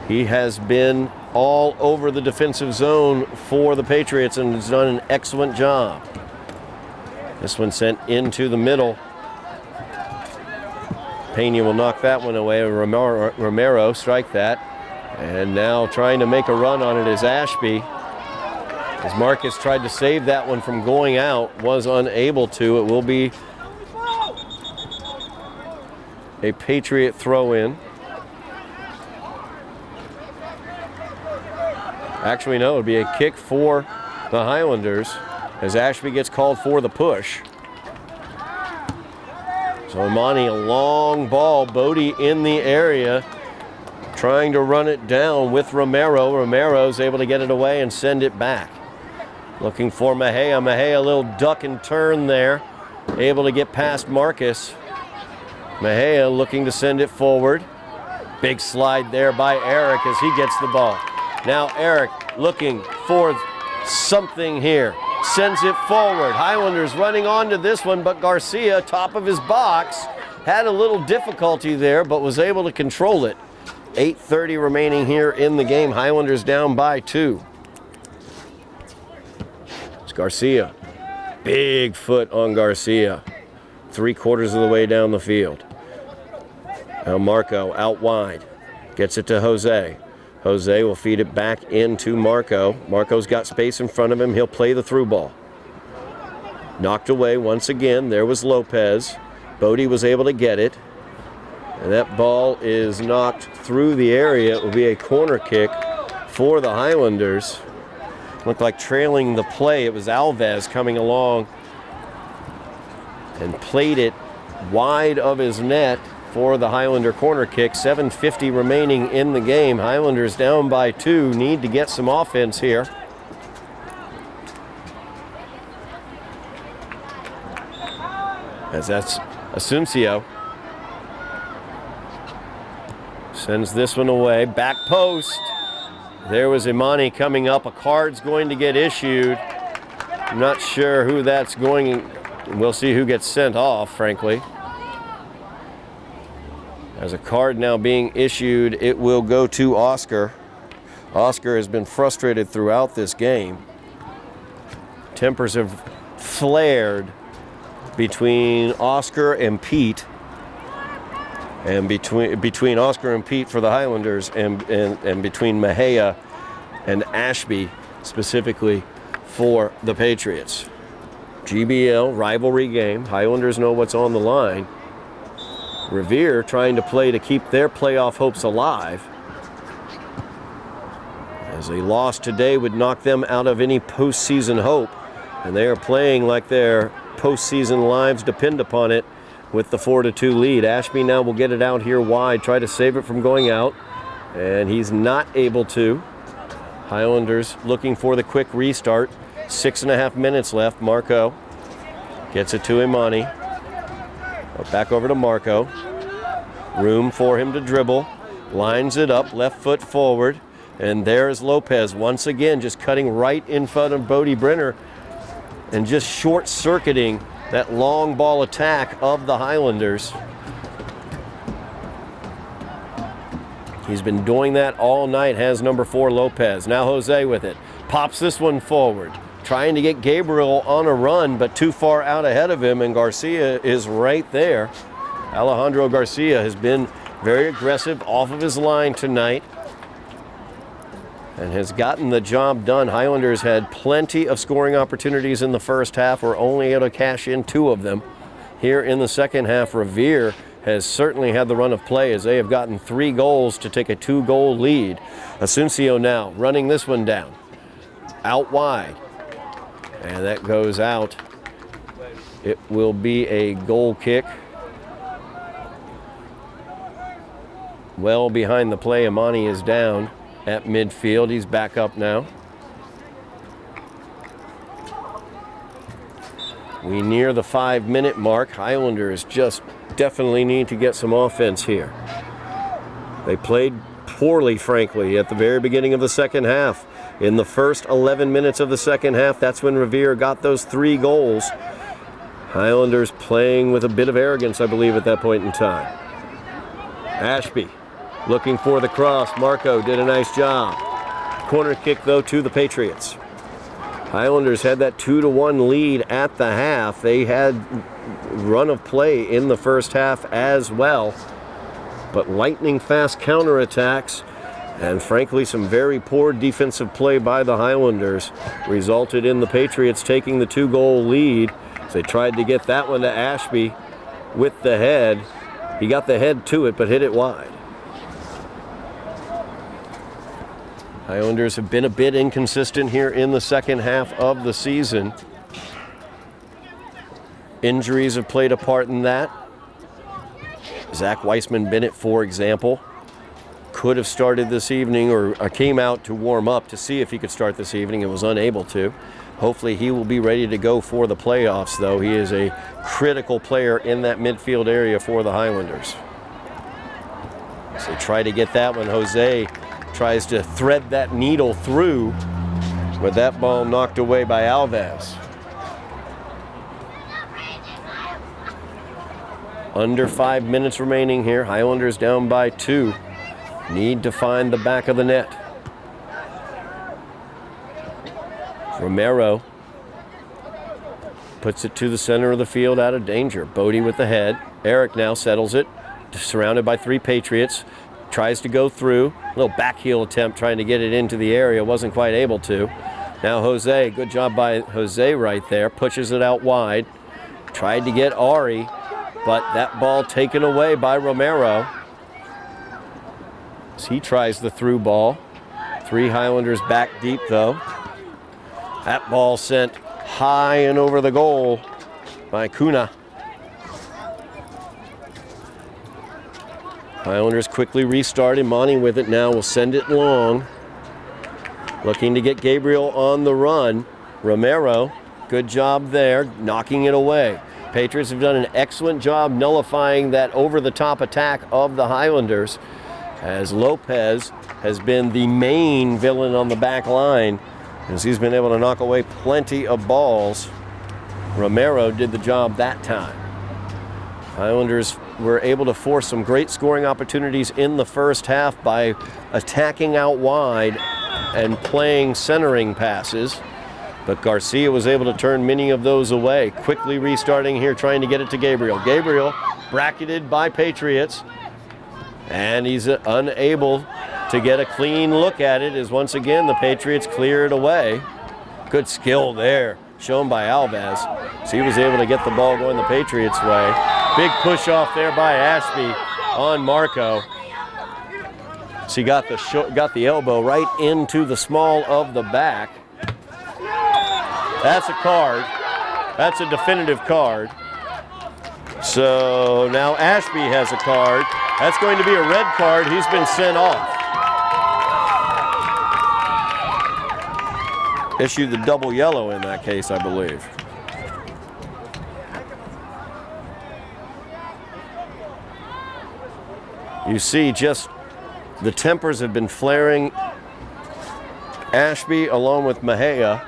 He has been all over the defensive zone for the Patriots and has done an excellent job. This one sent into the middle. Pena will knock that one away. Romero strike that. And now trying to make a run on it is Ashby. As Marcus tried to save that one from going out, was unable to. It will be a Patriot throw-in. Actually, no, it would be a kick for the Highlanders as Ashby gets called for the push. So Imani, a long ball, Bodie in the area, trying to run it down with Romero. Romero's able to get it away and send it back. Looking for Mejia. Mejia, a little duck and turn there, able to get past Marcus. Mejia looking to send it forward. Big slide there by Eric as he gets the ball. Now Eric looking for something here. Sends it forward. Highlanders running onto this one, but Garcia, top of his box, had a little difficulty there, but was able to control it. 8:30 remaining here in the game. Highlanders down by 2. It's Garcia. Big foot on Garcia. 3/4 of the way down the field. Now Marco out wide. Gets it to Jose. Jose will feed it back into Marco. Marco's got space in front of him. He'll play the through ball. Knocked away once again. There was Lopez. Bodie was able to get it. And that ball is knocked through the area. It will be a corner kick for the Highlanders. Looked like trailing the play. It was Alves coming along and played it wide of his net for the Highlander corner kick. 7:50 remaining in the game. Highlanders down by 2. Need to get some offense here. As that's Asuncio. Sends this one away. Back post. There was Imani coming up. A card's going to get issued. I'm not sure who that's going. We'll see who gets sent off, frankly. As a card now being issued, it will go to Oscar. Oscar has been frustrated throughout this game. Tempers have flared between Oscar and Pete, and between Oscar and Pete for the Highlanders, and between Mejia and Ashby specifically for the Patriots. GBL rivalry game. Highlanders know what's on the line. Revere trying to play to keep their playoff hopes alive, as a loss today would knock them out of any postseason hope, and they are playing like their postseason lives depend upon it with the 4-2 lead. Ashby now will get it out here wide, try to save it from going out, and he's not able to. Highlanders looking for the quick restart. 6.5 minutes left. Marco gets it to Imani. Back over to Marco. Room for him to dribble. Lines it up, left foot forward. And there's Lopez once again, just cutting right in front of Bodie Brenner and just short-circuiting that long ball attack of the Highlanders. He's been doing that all night, has number 4 Lopez. Now Jose with it. Pops this one forward. Trying to get Gabriel on a run, but too far out ahead of him, and Garcia is right there. Alejandro Garcia has been very aggressive off of his line tonight and has gotten the job done. Highlanders had plenty of scoring opportunities in the first half. Were only able to cash in 2 of them. Here in the second half, Revere has certainly had the run of play as they have gotten 3 goals to take a 2-goal lead. Asuncio now running this one down. Out wide. And that goes out. It will be a goal kick. Well behind the play, Imani is down at midfield. He's back up now. We near the 5-minute mark. Highlanders just definitely need to get some offense here. They played poorly, frankly, at the very beginning of the second half. In the first 11 minutes of the second half, that's when Revere got those 3 goals. Highlanders playing with a bit of arrogance, I believe, at that point in time. Ashby looking for the cross. Marco did a nice job. Corner kick, though, to the Patriots. Highlanders had that 2-1 lead at the half. They had run of play in the first half as well. But lightning fast counterattacks and frankly some very poor defensive play by the Highlanders resulted in the Patriots taking the 2-goal lead. They tried to get that one to Ashby with the head. He got the head to it but hit it wide. Highlanders have been a bit inconsistent here in the second half of the season. Injuries have played a part in that. Zach Weissman-Bennett, for example, could have started this evening or came out to warm up to see if he could start this evening and was unable to. Hopefully he will be ready to go for the playoffs, though. He is a critical player in that midfield area for the Highlanders. So they try to get that one. Jose tries to thread that needle through, but that ball knocked away by Alves. Under 5 minutes remaining here. Highlanders down by 2. Need to find the back of the net. Romero puts it to the center of the field out of danger. Bodie with the head. Eric now settles it, surrounded by 3 Patriots. Tries to go through. A little back heel attempt trying to get it into the area. Wasn't quite able to. Now Jose, good job by Jose right there. Pushes it out wide. Tried to get Ari, but that ball taken away by Romero. As he tries the through ball. 3 Highlanders back deep though. That ball sent high and over the goal by Kuna. Highlanders quickly restart. Imani with it now will send it long. Looking to get Gabriel on the run. Romero, good job there, knocking it away. Patriots have done an excellent job nullifying that over-the-top attack of the Highlanders, as Lopez has been the main villain on the back line, as he's been able to knock away plenty of balls. Romero did the job that time. Highlanders were able to force some great scoring opportunities in the first half by attacking out wide and playing centering passes. But Garcia was able to turn many of those away. Quickly restarting here, trying to get it to Gabriel. Gabriel bracketed by Patriots, and he's unable to get a clean look at it as once again the Patriots clear it away. Good skill there shown by Alves. So he was able to get the ball going the Patriots' way. Big push off there by Ashby on Marco. So he got the elbow right into the small of the back. That's a card. That's a definitive card. So now Ashby has a card. That's going to be a red card. He's been sent off. Issued the double yellow in that case, I believe. You see just the tempers have been flaring. Ashby along with Mejia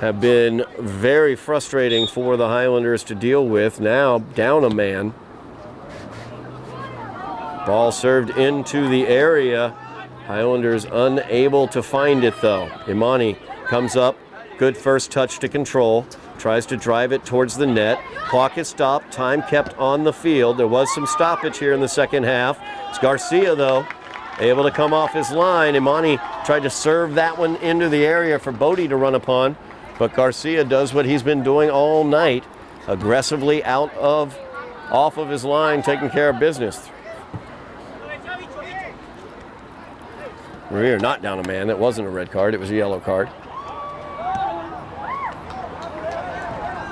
have been very frustrating for the Highlanders to deal with. Now down a man. Ball served into the area. Highlanders unable to find it though. Imani comes up, good first touch to control, tries to drive it towards the net. Clock is stopped, time kept on the field. There was some stoppage here in the second half. It's Garcia though, able to come off his line. Imani tried to serve that one into the area for Bodie to run upon, but Garcia does what he's been doing all night, aggressively off of his line, taking care of business. Revere not down a man. It wasn't a red card. It was a yellow card.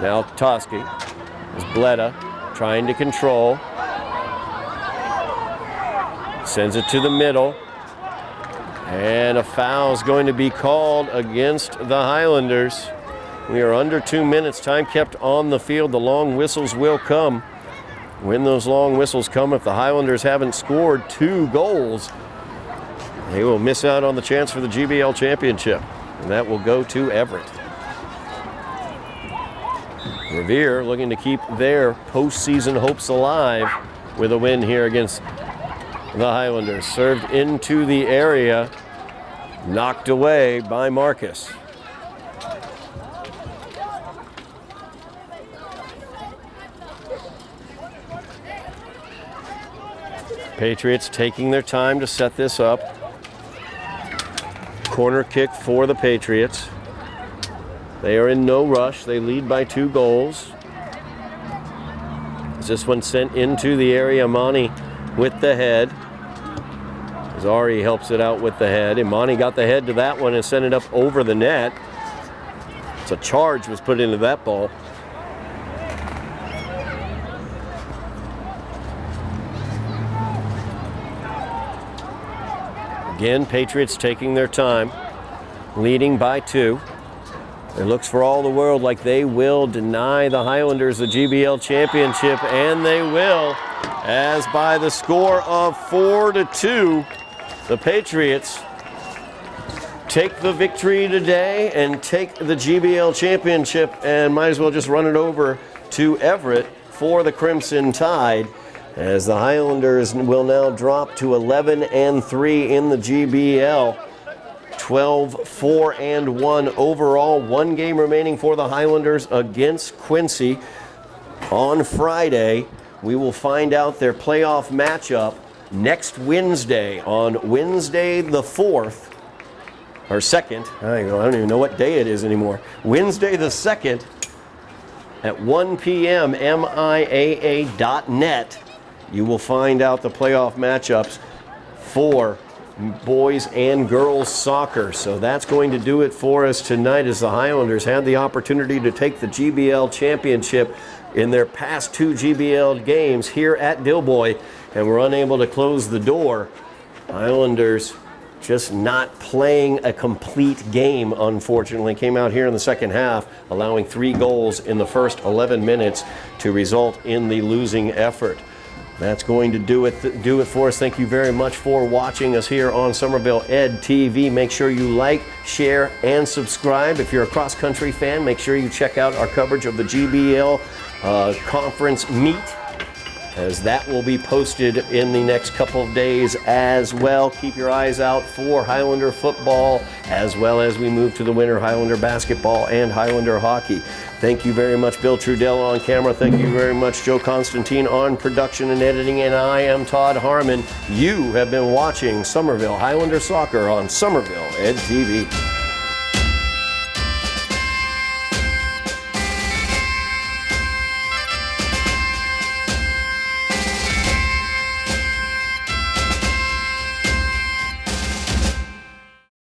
Now Toski is Bleda trying to control. Sends it to the middle. And a foul is going to be called against the Highlanders. We are under 2 minutes. Time kept on the field. The long whistles will come. When those long whistles come, if the Highlanders haven't scored 2 goals, they will miss out on the chance for the GBL championship, and that will go to Everett. Revere looking to keep their postseason hopes alive with a win here against the Highlanders. Served into the area, knocked away by Marcus. Patriots taking their time to set this up. Corner kick for the Patriots. They are in no rush. They lead by 2 goals. Is this one sent into the area? Imani with the head. Zari helps it out with the head. Imani got the head to that one and sent it up over the net. So a charge was put into that ball. Again, Patriots taking their time, leading by 2. It looks for all the world like they will deny the Highlanders the GBL championship, and they will, as by the score of 4-2, the Patriots take the victory today and take the GBL championship, and might as well just run it over to Everett for the Crimson Tide, as the Highlanders will now drop to 11-3 in the GBL. 12-4-1 overall. 1 game remaining for the Highlanders against Quincy. On Friday, we will find out their playoff matchup next Wednesday, on Wednesday the 4th, or 2nd. I don't even know what day it is anymore. Wednesday the 2nd at 1 p.m. MIAA.net. You will find out the playoff matchups for boys and girls soccer. So that's going to do it for us tonight, as the Highlanders had the opportunity to take the GBL championship in their past 2 GBL games here at Dilboy, and were unable to close the door. Highlanders just not playing a complete game, unfortunately. Came out here in the second half, allowing 3 goals in the first 11 minutes to result in the losing effort. That's going to do it for us. Thank you very much for watching us here on Somerville Ed TV. Make sure you like, share, and subscribe. If you're a cross-country fan, make sure you check out our coverage of the GBL conference meet, as that will be posted in the next couple of days as well. Keep your eyes out for Highlander football, as well as we move to the winter Highlander basketball and Highlander hockey. Thank you very much, Bill Trudell on camera. Thank you very much, Joe Constantine on production and editing. And I am Todd Harmon. You have been watching Somerville Highlander Soccer on Somerville Ed TV.